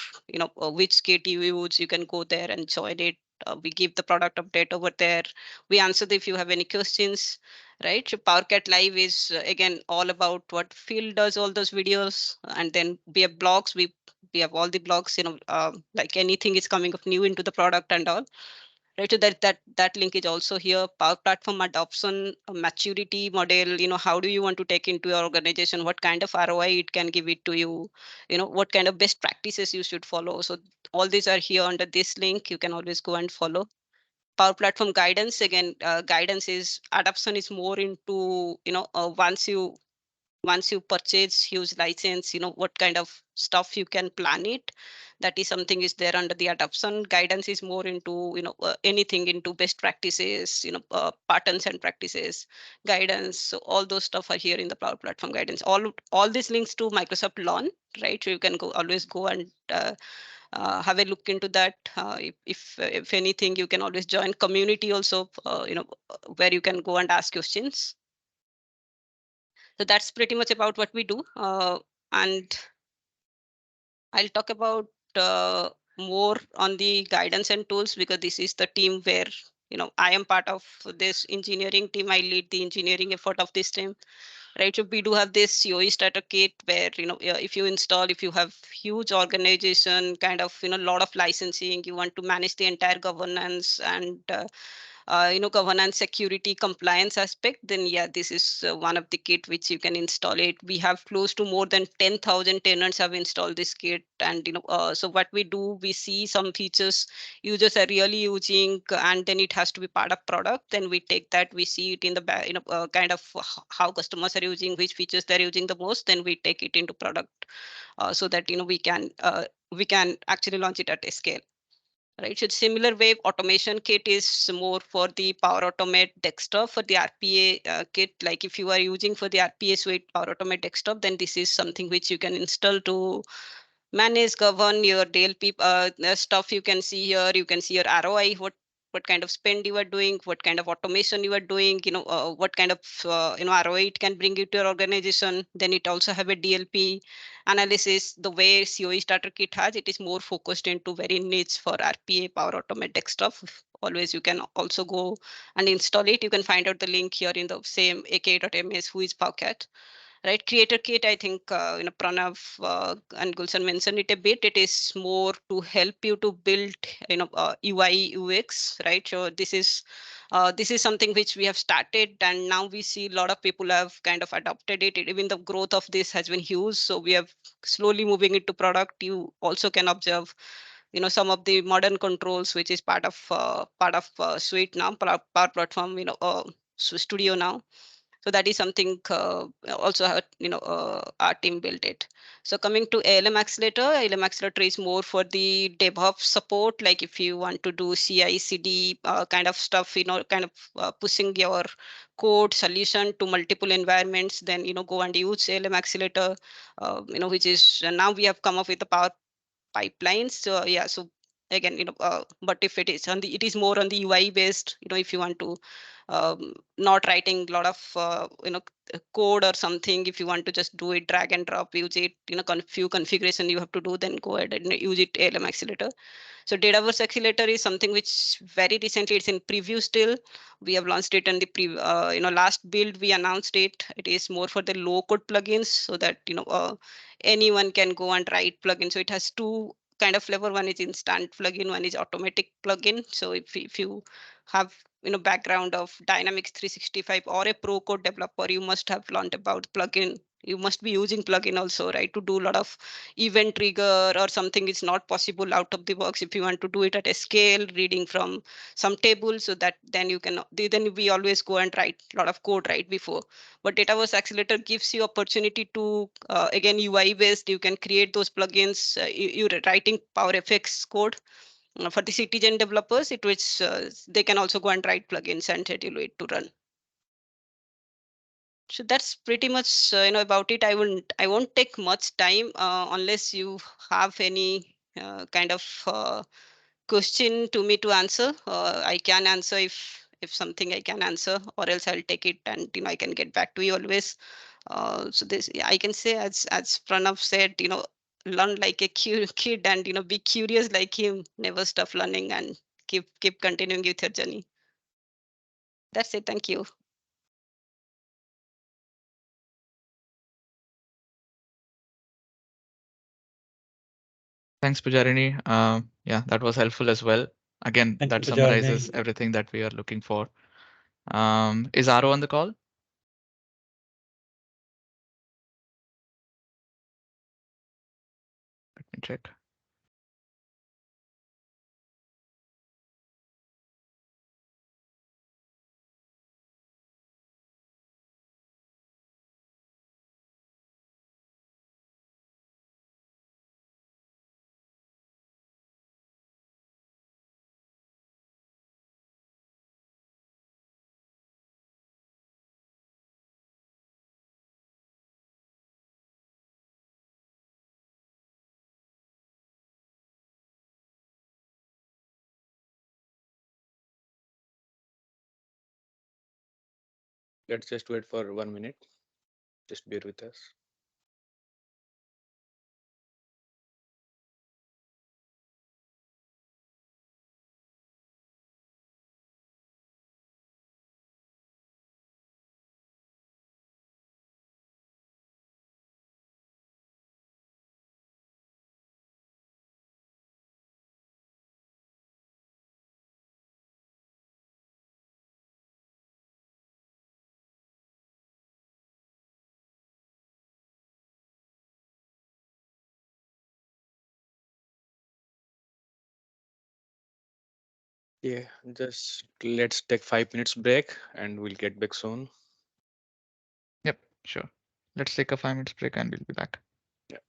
which kit you use, you can go there and join it. We give the product update over there. We answer if you have any questions, right? So PowerCat Live is again all about what Phil does, all those videos. And then we have blogs. We have all the blogs, like anything is coming up new into the product and all, right? So that link is also here. Power Platform adoption, maturity model, how do you want to take into your organization, what kind of ROI it can give it to you, what kind of best practices you should follow. So all these are here under this link. You can always go and follow. Power Platform guidance, again, guidance is adoption is more into once you purchase huge license, what kind of stuff you can plan it. That is something is there under the adoption. Guidance is more into anything into best practices, patterns and practices, guidance. So all those stuff are here in the Power Platform guidance. All these links to Microsoft Learn, right? So you can always go and have a look into that. If anything, you can always join community also, where you can go and ask questions. So that's pretty much about what we do. And I'll talk about more on the guidance and tools, because this is the team where I am part of this engineering team. I lead the engineering effort of this team, right? So we do have this COE starter kit where if you install, if you have huge organization, kind of lot of licensing, you want to manage the entire governance and governance, security, compliance aspect, then yeah, this is one of the kit which you can install it. We have close to more than 10,000 tenants have installed this kit, and so what we do, we see some features users are really using, and then it has to be part of product. Then we take that, we see it in the back, kind of how customers are using, which features they're using the most. Then we take it into product, so that we can actually launch it at a scale. Right. So similar way, automation kit is more for the Power Automate desktop for the RPA kit. Like if you are using for the RPA suite Power Automate desktop, then this is something which you can install to manage, govern your DLP stuff. You can see here, you can see your ROI, what kind of spend you are doing, what kind of automation you are doing, what kind of ROI it can bring you to your organization. Then it also have a DLP analysis. The way COE starter kit has, it is more focused into very niche for RPA Power Automate desktop. Always you can also go and install it. You can find out the link here in the same aka.ms who is Pocket. Right, creator kit, I think Pranav and Gulshan mentioned it a bit. It is more to help you to build UI UX, right? So this is something which we have started, and now we see a lot of people have kind of adopted it. Even the growth of this has been huge, so we have slowly moving it to product. You also can observe some of the modern controls which is part of suite now, power platform, studio now. So that is something also our team built it. So coming to ALM Accelerator is more for the DevOps support. Like if you want to do CI CD kind of stuff, kind of pushing your code solution to multiple environments, then go and use ALM Accelerator, which is now we have come up with the Power pipelines. So yeah, so again, but if it is it is more on the UI based, if you want to not writing a lot of code or something, if you want to just do it, drag and drop, use it, few configuration you have to do, then go ahead and use it, ALM Accelerator. So Dataverse Accelerator is something which very recently, it's in preview still. We have launched it in the last build we announced it. It is more for the low code plugins, so that anyone can go and write plugin. So it has two kind of flavor. One is instant plugin, one is automatic plugin. So if you have background of Dynamics 365 or a pro code developer, you must have learned about plugin. You must be using plugin also, right, to do a lot of event trigger or something is not possible out of the box. If you want to do it at a scale, reading from some table, so that then you can, then we always go and write a lot of code right before. But Dataverse Accelerator gives you opportunity to again, UI based, you can create those plugins. You're writing Power FX code for the citizen developers, it which they can also go and write plugins and schedule it to run. So that's pretty much about it. I won't take much time unless you have any kind of question to me to answer. I can answer if something I can answer, or else I'll take it and I can get back to you always. So this, yeah, I can say, as Pranav said, learn like a kid, and be curious like him. Never stop learning, and keep continuing with your journey. That's it. Thank you. Thanks, Pujarini. Yeah, that was helpful as well. Again, Thank you, that Pujarini. summarizes everything that we are looking for. Is Aro on the call? Let me check. Let's just wait for 1 minute. Just bear with us. Yeah, just let's take 5 minutes break and we'll get back soon. Yep, sure. Let's take a 5 minutes break and we'll be back. Yeah.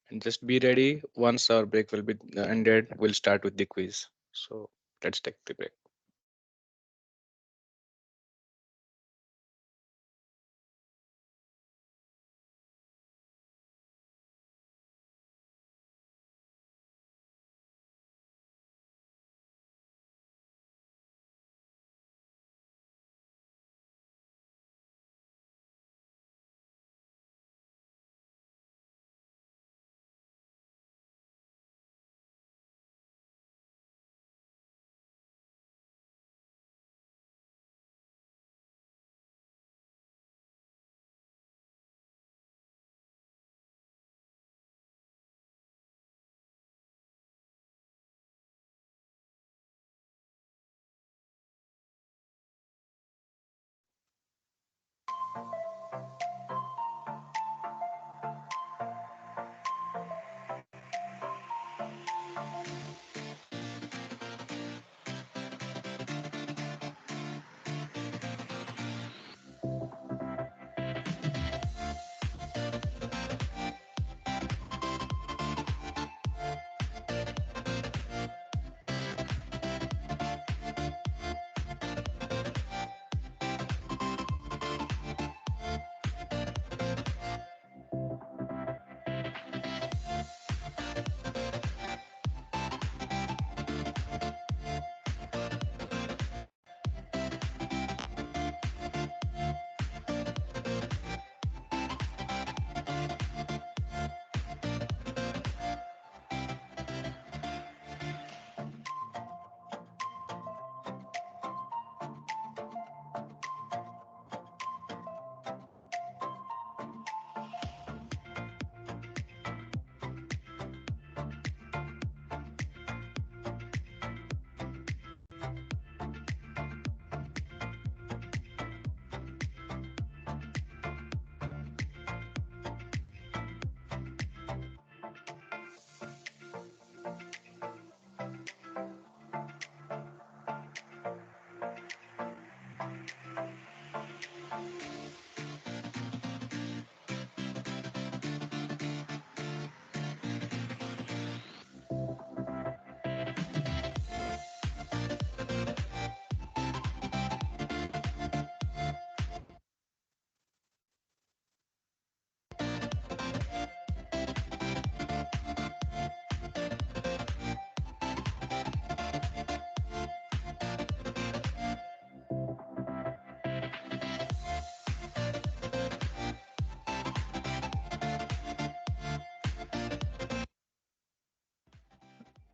And just be ready. Once our break will be ended, we'll start with the quiz. So let's take the break.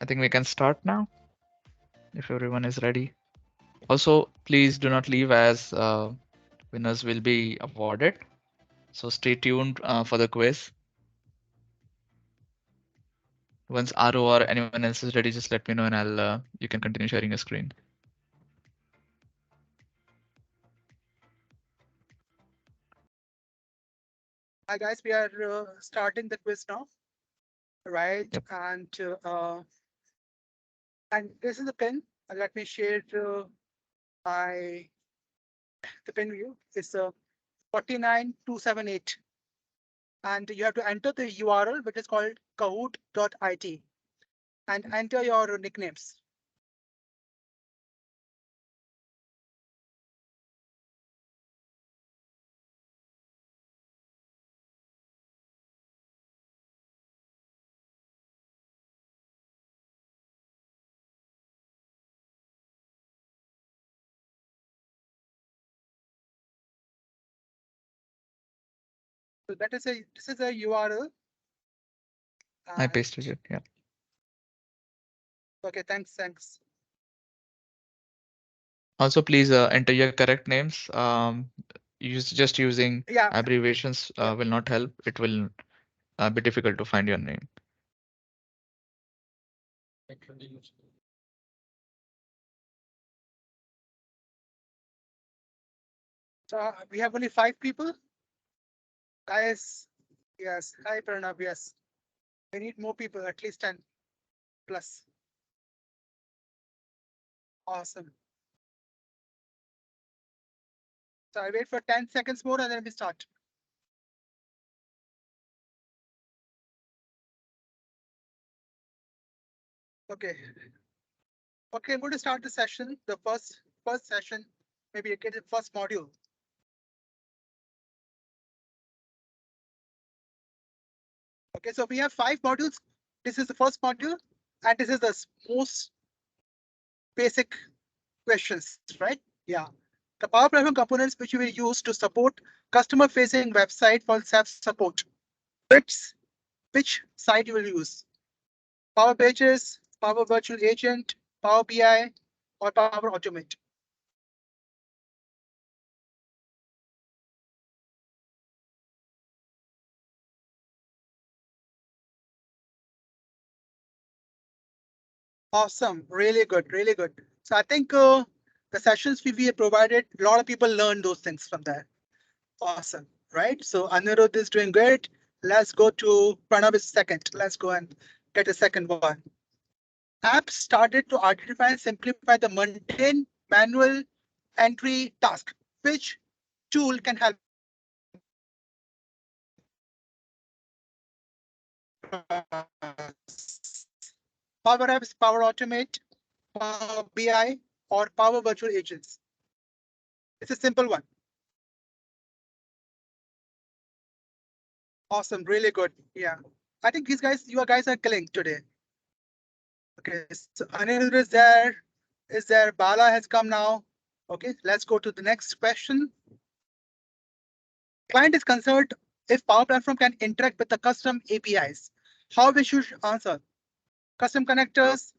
I think we can start now if everyone is ready. Also, please do not leave as winners will be awarded. So stay tuned for the quiz. Once Aro or anyone else is ready, just let me know and I'll you can continue sharing your screen. Hi guys, we are starting the quiz now, right? Yep. And this is the pen. Let me share my the pen view. It's 49278, and you have to enter the URL, which is called kahoot.it, and enter your nicknames. So that is this is a URL. I pasted it. Yeah. Okay, thanks. Also, please enter your correct names. Just using Yeah. abbreviations will not help. It will be difficult to find your name. So we have only 5 people. Guys, Yes. Hi, Pranav. Yes. We need more people, at least 10 plus. Awesome. So I wait for 10 seconds more and then we start. Okay. Okay, I'm going to start the session, the first session, maybe get the first module. Okay, so we have 5 modules. This is the first module, and this is the most basic questions, right? Yeah. The Power Platform components which you will use to support customer-facing website for self-support. Which site you will use? Power Pages, Power Virtual Agent, Power BI, or Power Automate. Awesome, really good, really good. So I think the sessions we have provided, a lot of people learn those things from there. Awesome, right? So Anirudh is doing great. Let's go to Pranav is second. Let's go and get a second one. Apps started to identify and simplify the mundane manual entry task. Which tool can help us? Power Apps, Power Automate, Power BI, or Power Virtual Agents? It's a simple one. Awesome, really good. Yeah. I think these guys, you guys are killing today. Okay, so Anirudh is there. Is there? Bala has come now. Okay, let's go to the next question. Client is concerned if Power Platform can interact with the custom APIs. How we should answer? Custom connectors,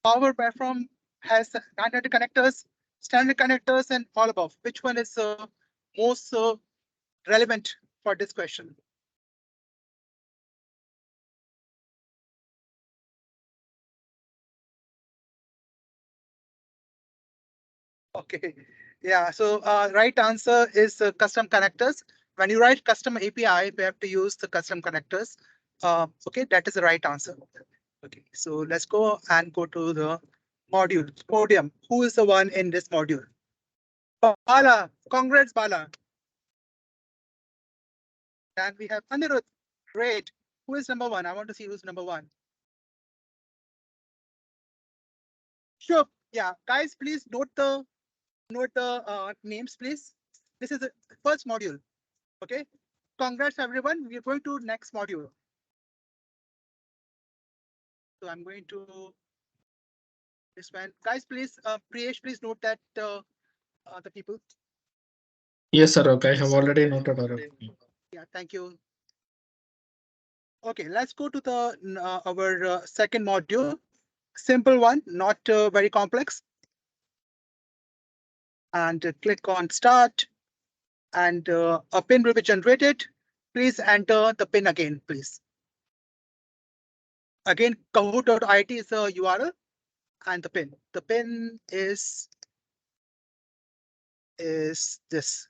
Power Platform has 900 connectors, standard connectors, and all above. Which one is most relevant for this question? Okay, yeah, so right answer is custom connectors. When you write custom API, we have to use the custom connectors. Okay, that is the right answer. Okay, so let's go and go to the module, podium. Who is the one in this module? Bala, congrats, Bala. And we have Anirudh. Great. Who is number one? I want to see who's number one. Sure. Yeah, guys, please note the names, please. This is the first module. Okay. Congrats, everyone. We are going to next module. So I'm going to this one. Guys, please, Priyesh, please note that the people. Yes, sir. Okay, I have already noted our. Yeah, thank you. Okay, let's go to the our second module. Simple one, not very complex. And click on start. And a pin will be generated. Please enter the pin again, please. Again, kahoot.it is a URL and the pin. The pin is this.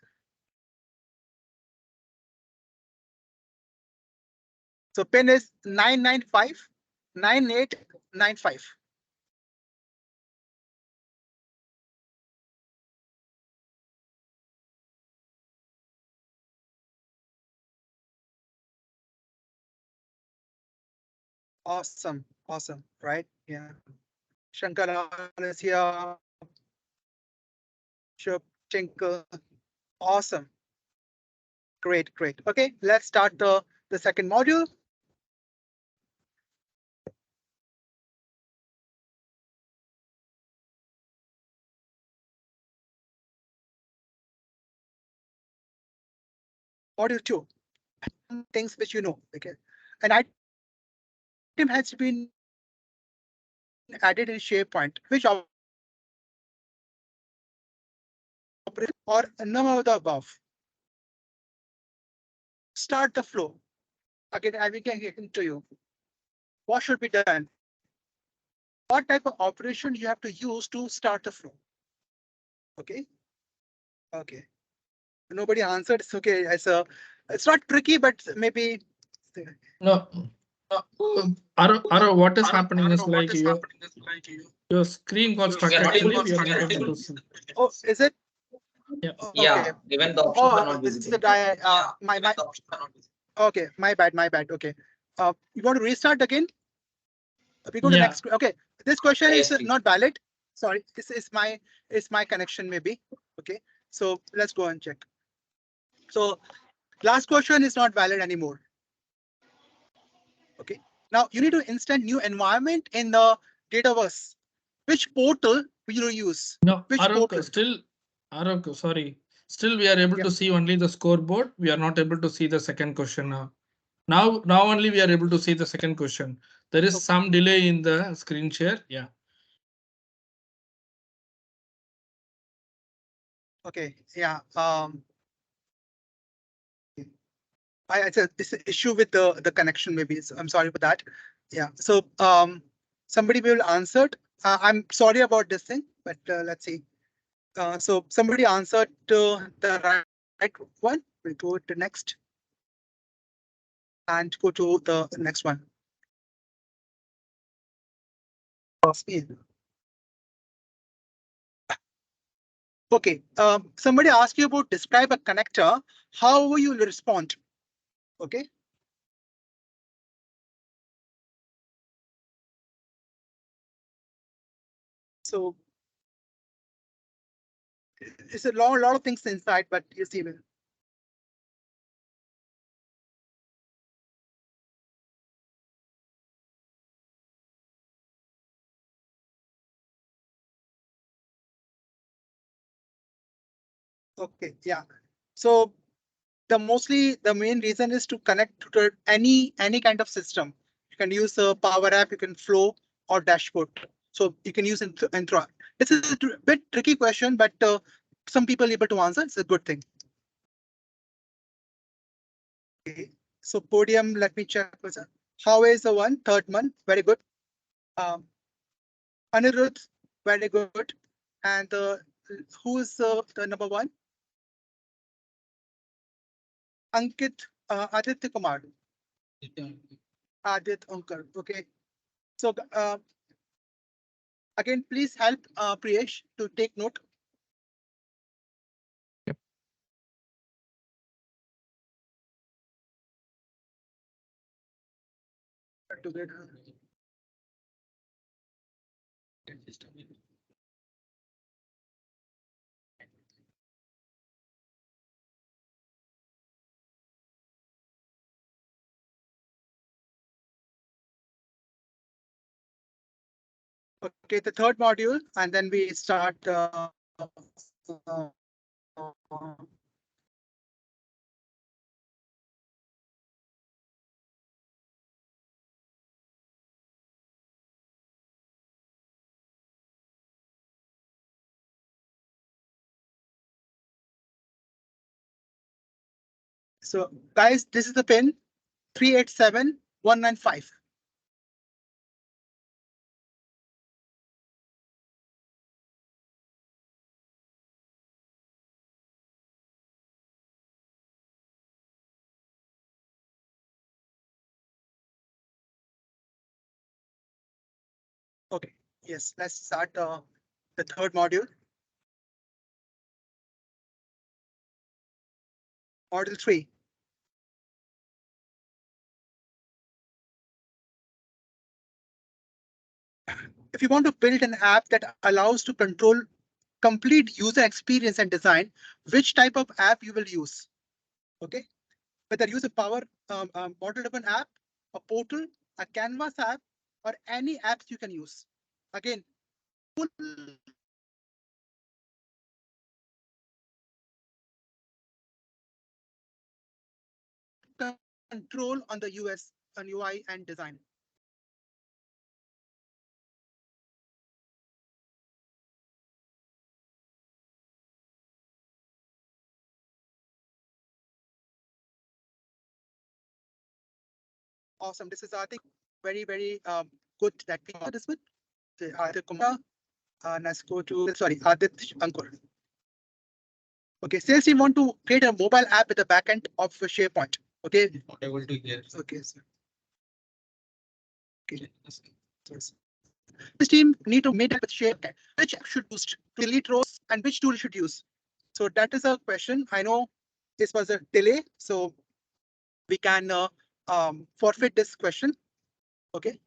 So pin is 9959895. Awesome, awesome, right? Yeah. Shankar is here. Sure, Tinkle. Awesome. Great, great. Okay, let's start the second module. Module 2. Things which you know. Okay. An item has been added in SharePoint. Which or none of the above? Start the flow. Again, I will get into you. What should be done? What type of operation you have to use to start the flow? Okay. Okay. Nobody answered. It's okay. It's not tricky, but maybe No, Arav, what is happening is like your screen got stuck. Actually, we are not able to see. Oh, is it? Yeah. Okay. Yeah, even the options are Oh, not this is the visible. my. Okay, my bad, my bad. Okay. You want to restart again? We go to Yeah. next. Okay, this question Yes, is please. not valid. Sorry, this is my connection maybe. Okay, so let's go and check. So last question is not valid anymore. Okay, now you need to instant new environment in the Dataverse. Which portal will you use? No, Which Arav, portal? Arav, sorry. Still, we are able Yeah. to see only the scoreboard. We are not able to see the second question now. Now only we are able to see the second question. There is some delay in the screen share. Yeah. Okay. Yeah. It's an issue with the connection maybe. So I'm sorry for that. Yeah. So somebody will answer it. I'm sorry about this thing, but let's see. So somebody answered the right one. We'll go to next and go to the next one. Speed. Okay. Somebody asked you about describe a connector. How will you respond? Okay. So it's a lot of things inside, but you see. Okay, yeah. So the main reason is to connect to any kind of system. You can use a Power App, you can Flow or Dashboard. So you can use Intro. It's a bit tricky question, but some people able to answer. It's a good thing. Okay. So Podium, let me check. How is the one? Third one, very good. Anirudh, very good. And who is the number one? Ankit, Aditya Kumar. Adit Ankar. Okay. So again, please help Priyesh to take note. Yep. Together. Okay, the third module, and then we start. So guys, this is the pin 387195. Okay, yes, let's start the third module. Module 3. If you want to build an app that allows to control complete user experience and design, which type of app you will use? Okay, whether use a Power model-driven app, a portal, a Canvas app, or any apps you can use. Again, full control on the US and UI and design. Awesome. This is, I think, very good that we this with Aditya Kumar. Let's go to, sorry, Aditya Ankur. Okay, sales team want to create a mobile app with the backend of SharePoint. Okay. Not able to hear. Okay, sir. Okay. This team need to make with share which app should use to delete rows and which tool should use. So that is a question. I know this was a delay, so we can forfeit this question. Okay.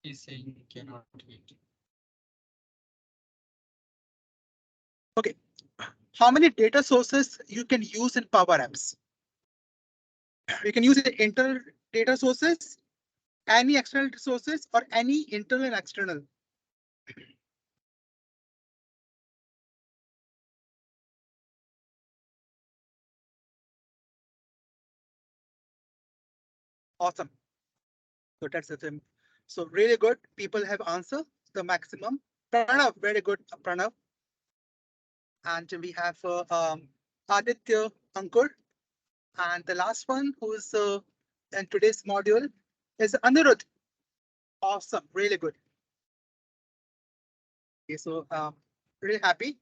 He's saying cannot wait. Okay. How many data sources you can use in Power Apps? You can use internal data sources, any external sources, or any internal and external. Awesome. So that's the thing. So really good. People have answered the maximum. Pranav, very good, Pranav. And we have Aditya Ankur. And the last one who is in today's module is Anirudh. Awesome, really good. Okay, so really happy.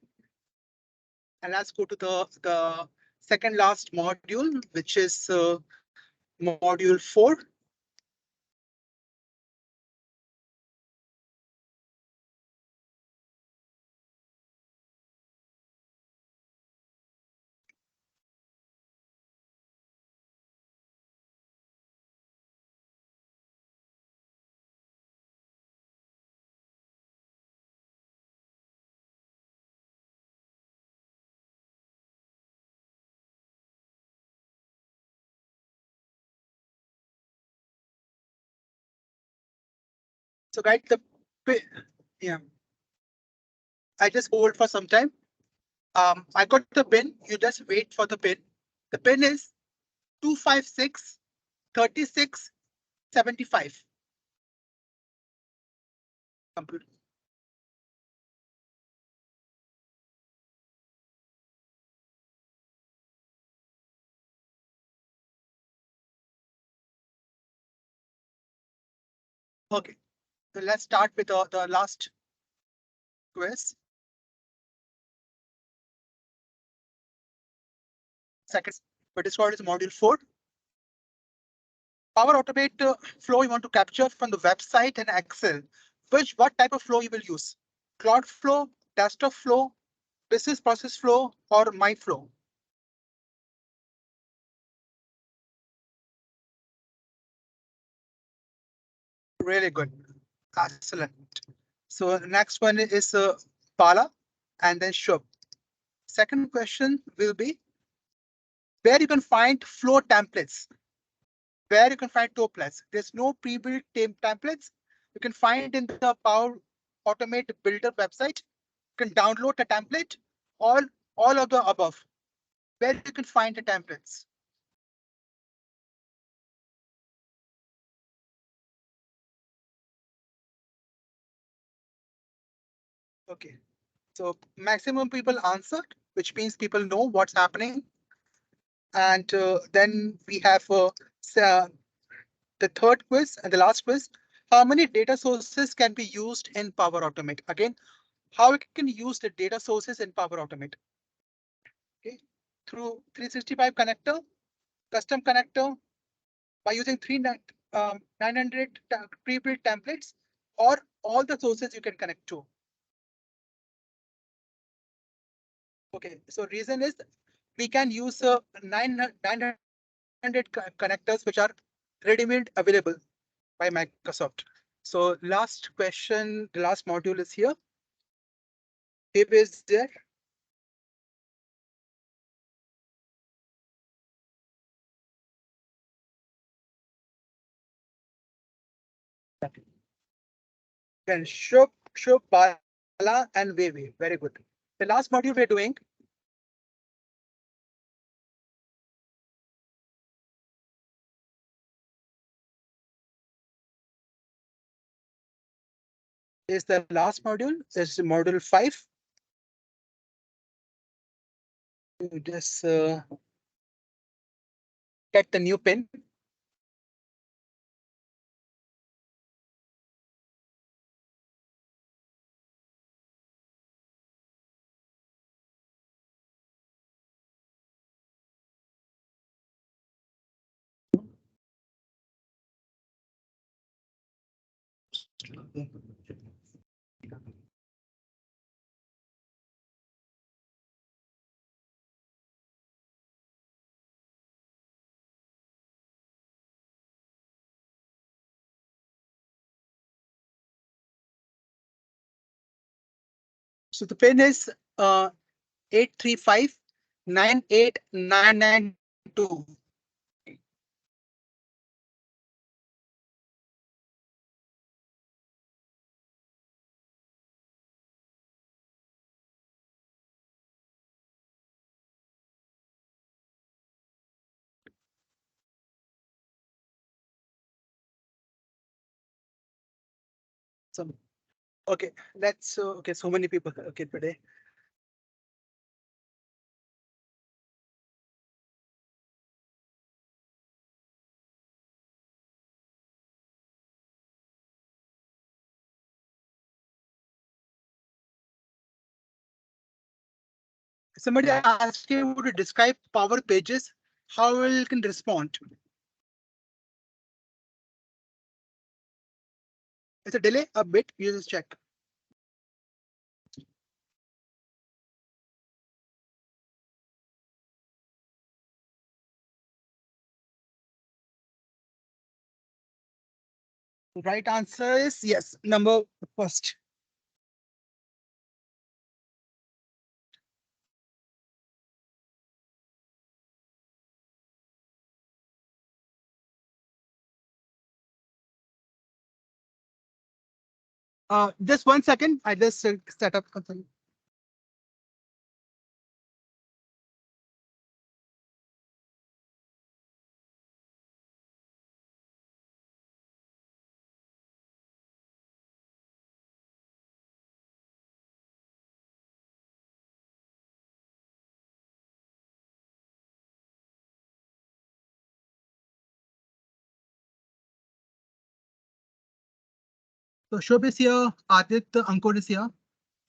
And let's go to the second last module, which is module 4. So guys, yeah, I just hold for some time. I got the pin. You just wait for the pin. The pin is 256 36 75. Computer. Okay, so let's start with the last quiz. Second, but it's called as module 4. Power Automate flow you want to capture from the website and Excel. What type of flow you will use? Cloud flow, desktop flow, business process flow, or my flow? Really good. Excellent. So the next one is Bala and then Shub. Second question will be where you can find flow templates. Where you can find templates. There's no pre-built templates. You can find in the Power Automate Builder website. You can download the template. All of the above. Where you can find the templates. Okay. So maximum people answered, which means people know what's happening. And then we have the third quiz and the last quiz. How many data sources can be used in Power Automate? Again, how we can use the data sources in Power Automate? Okay, through 365 connector, custom connector, by using 900 pre-built templates, or all the sources you can connect to. Okay, so reason is we can use 900 connectors which are ready-made available by Microsoft. So last question, the last module is here. If is there. Then Shub, Bala, and Vevi. Very good. The last module we're doing is the last module. Is module 5. You just get the new pin. So the pin is 835-98992. So okay, let's okay. So many people okay today. Somebody asked you to describe power pages. How will can respond? It's a delay a bit. You just check. Right answer is yes. Number first. Just 1 second. I just set up something. So Shobh is here. Aditya Ankur is here.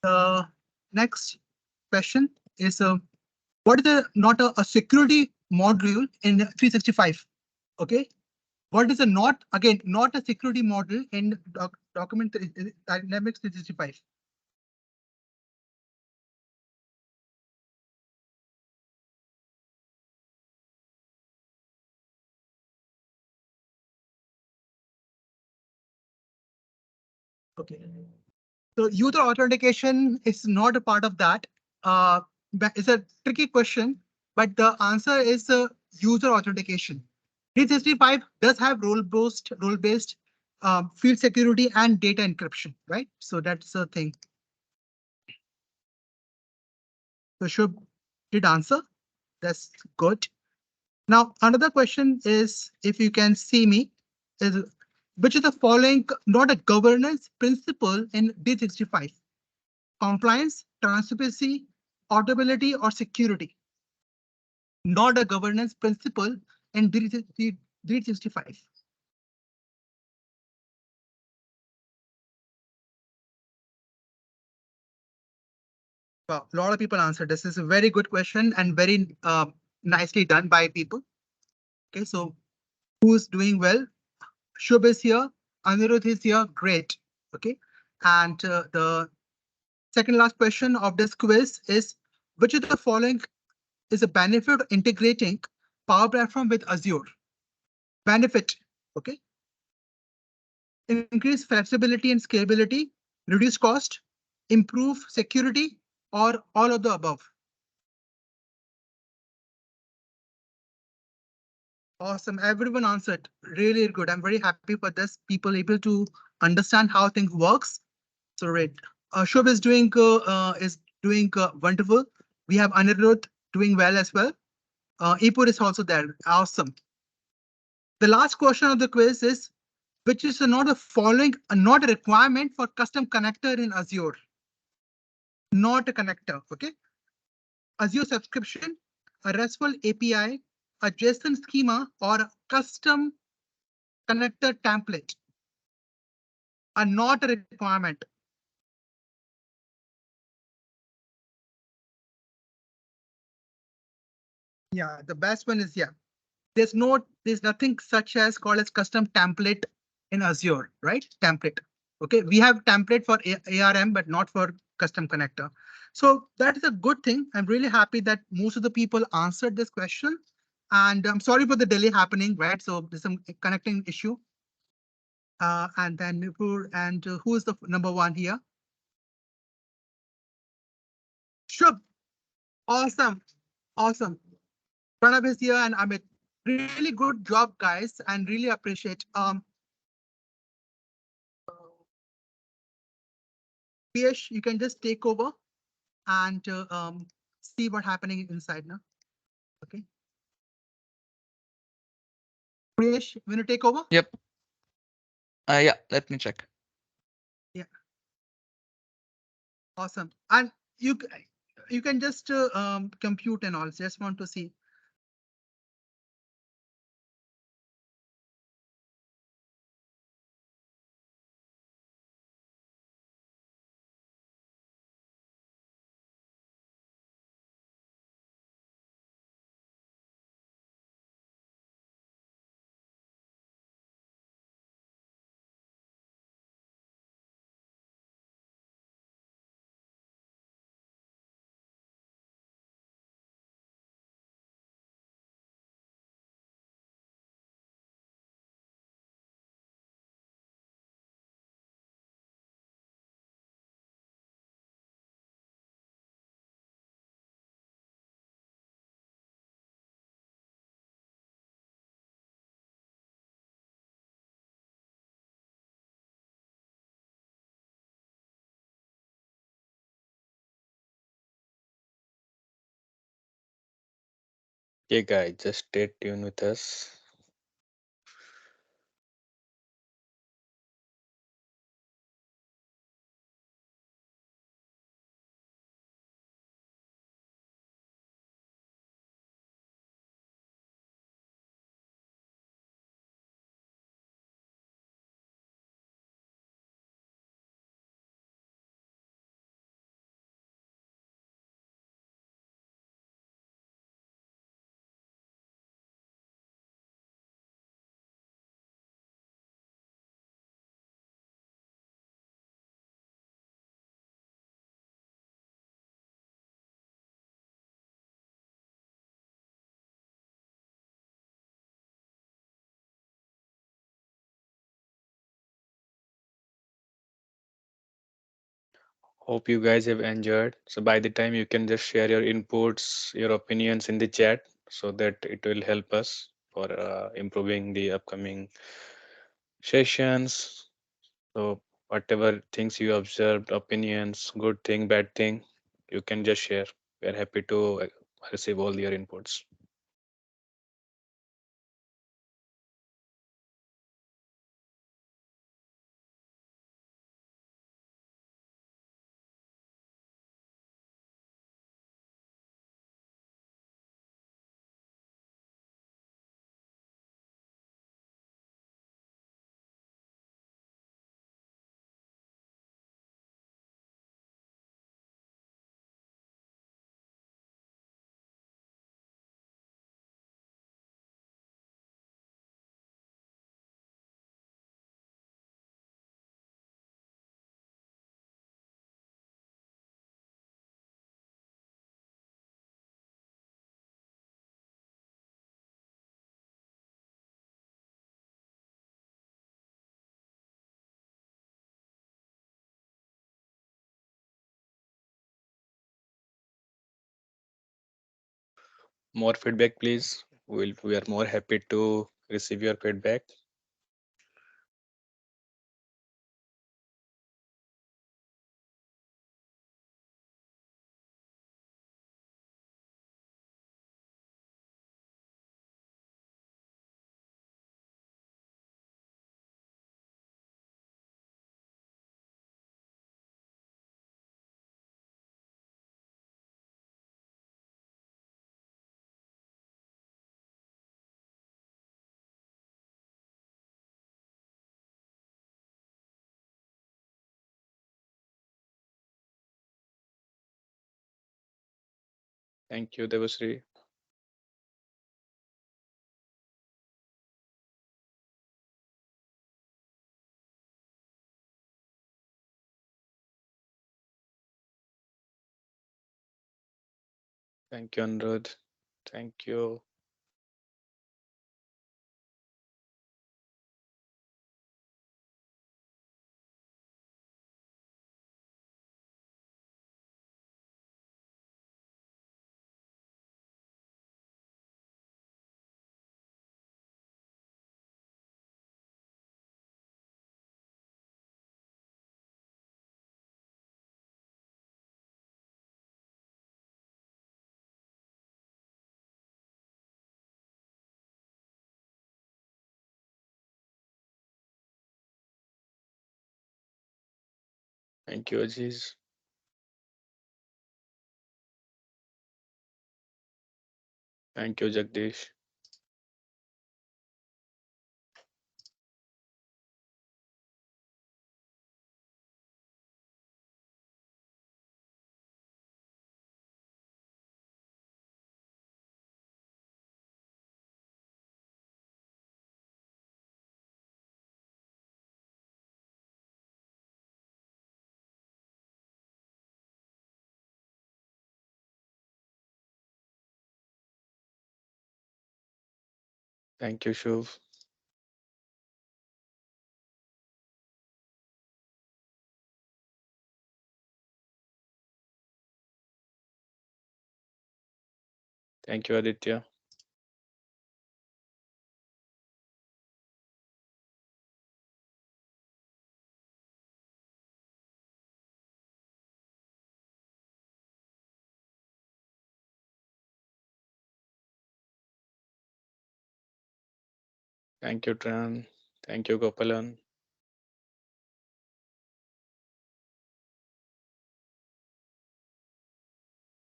The next question is what is not a security module in 365? Okay. What is a not again not a security model in document Dynamics 365? Okay. So user authentication is not a part of that. But it's a tricky question, but the answer is user authentication. 365 does have role-based field security and data encryption, right? So that's the thing. So Shubh did answer. That's good. Now, another question is, if you can see me, is which of the following not a governance principle in D65? Compliance, transparency, auditability, or security? Not a governance principle in D365. Wow, a lot of people answered. This is a very good question and very nicely done by people. Okay, so who's doing well? Shubh is here. Anirudh is here. Great. Okay, and the second last question of this quiz is which of the following is a benefit of integrating Power Platform with Azure? Benefit. Okay, increase flexibility and scalability, reduce cost, improve security, or all of the above? Awesome. Everyone answered. Really good. I'm very happy for this. People able to understand how things works. So great. Shubh is doing wonderful. We have Anirudh doing well as well. Ipur is also there. Awesome. The last question of the quiz is which is not a following, not a requirement for custom connector in Azure. Not a connector. Okay. Azure subscription, a RESTful API, a JSON schema, or a custom connector template are not a requirement. Yeah, the best one is yeah. There's nothing such as called as custom template in Azure, right? Template. Okay, we have template for ARM, but not for custom connector. So that is a good thing. I'm really happy that most of the people answered this question. And I'm sorry for the delay happening, right? So there's some connecting issue. And then Nipur, and who is the number one here? Shub. Awesome. Awesome. Pranav is here and Amit. Really good job, guys, and really appreciate. Piyush, you can just take over and see what happening inside now. Okay. Piyush, you want to take over? Yep. Yeah, let me check. Yeah. Awesome. And you can just compute and all. Just want to see. Okay, guys, just stay tuned with us. Hope you guys have enjoyed. So by the time you can just share your inputs, your opinions in the chat so that it will help us for improving the upcoming sessions. So whatever things you observed, opinions, good thing, bad thing, you can just share. We are happy to receive all your inputs. More feedback, please. We are more happy to receive your feedback. Thank you, Devasri. Thank you, Anirudh. Thank you. Thank you, Aziz. Thank you, Jagdish. Thank you, Shuv. Thank you, Aditya. Thank you, Tran. Thank you, Gopalan.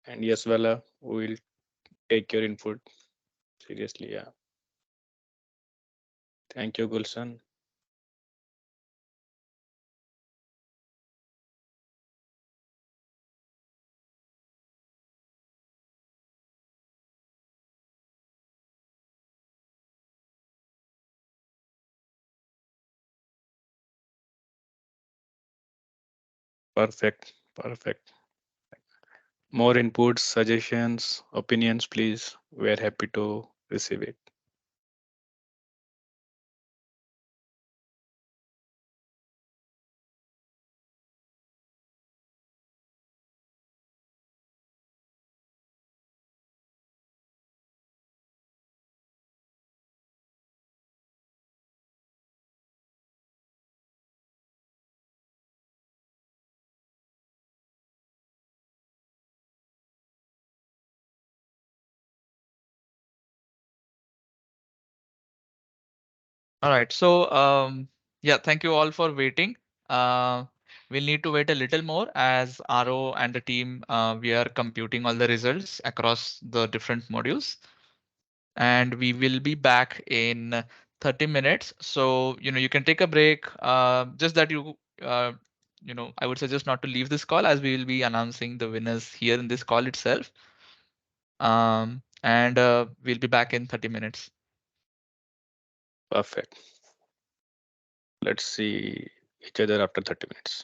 And yes, Vala, we will take your input seriously. Yeah. Thank you, Gulshan. Perfect. Perfect. More inputs, suggestions, opinions, please. We are happy to receive it. All right. So, yeah, thank you all for waiting. Uh, we'll need to wait a little more as RO and the team, we are computing all the results across the different modules. And we will be back in 30 minutes. So, you can take a break. Just that I would suggest not to leave this call as we will be announcing the winners here in this call itself. And we'll be back in 30 minutes. Perfect. Let's see each other after 30 minutes.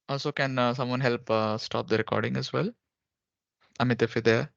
Also, can someone help stop the recording as well? Amit, if you're there.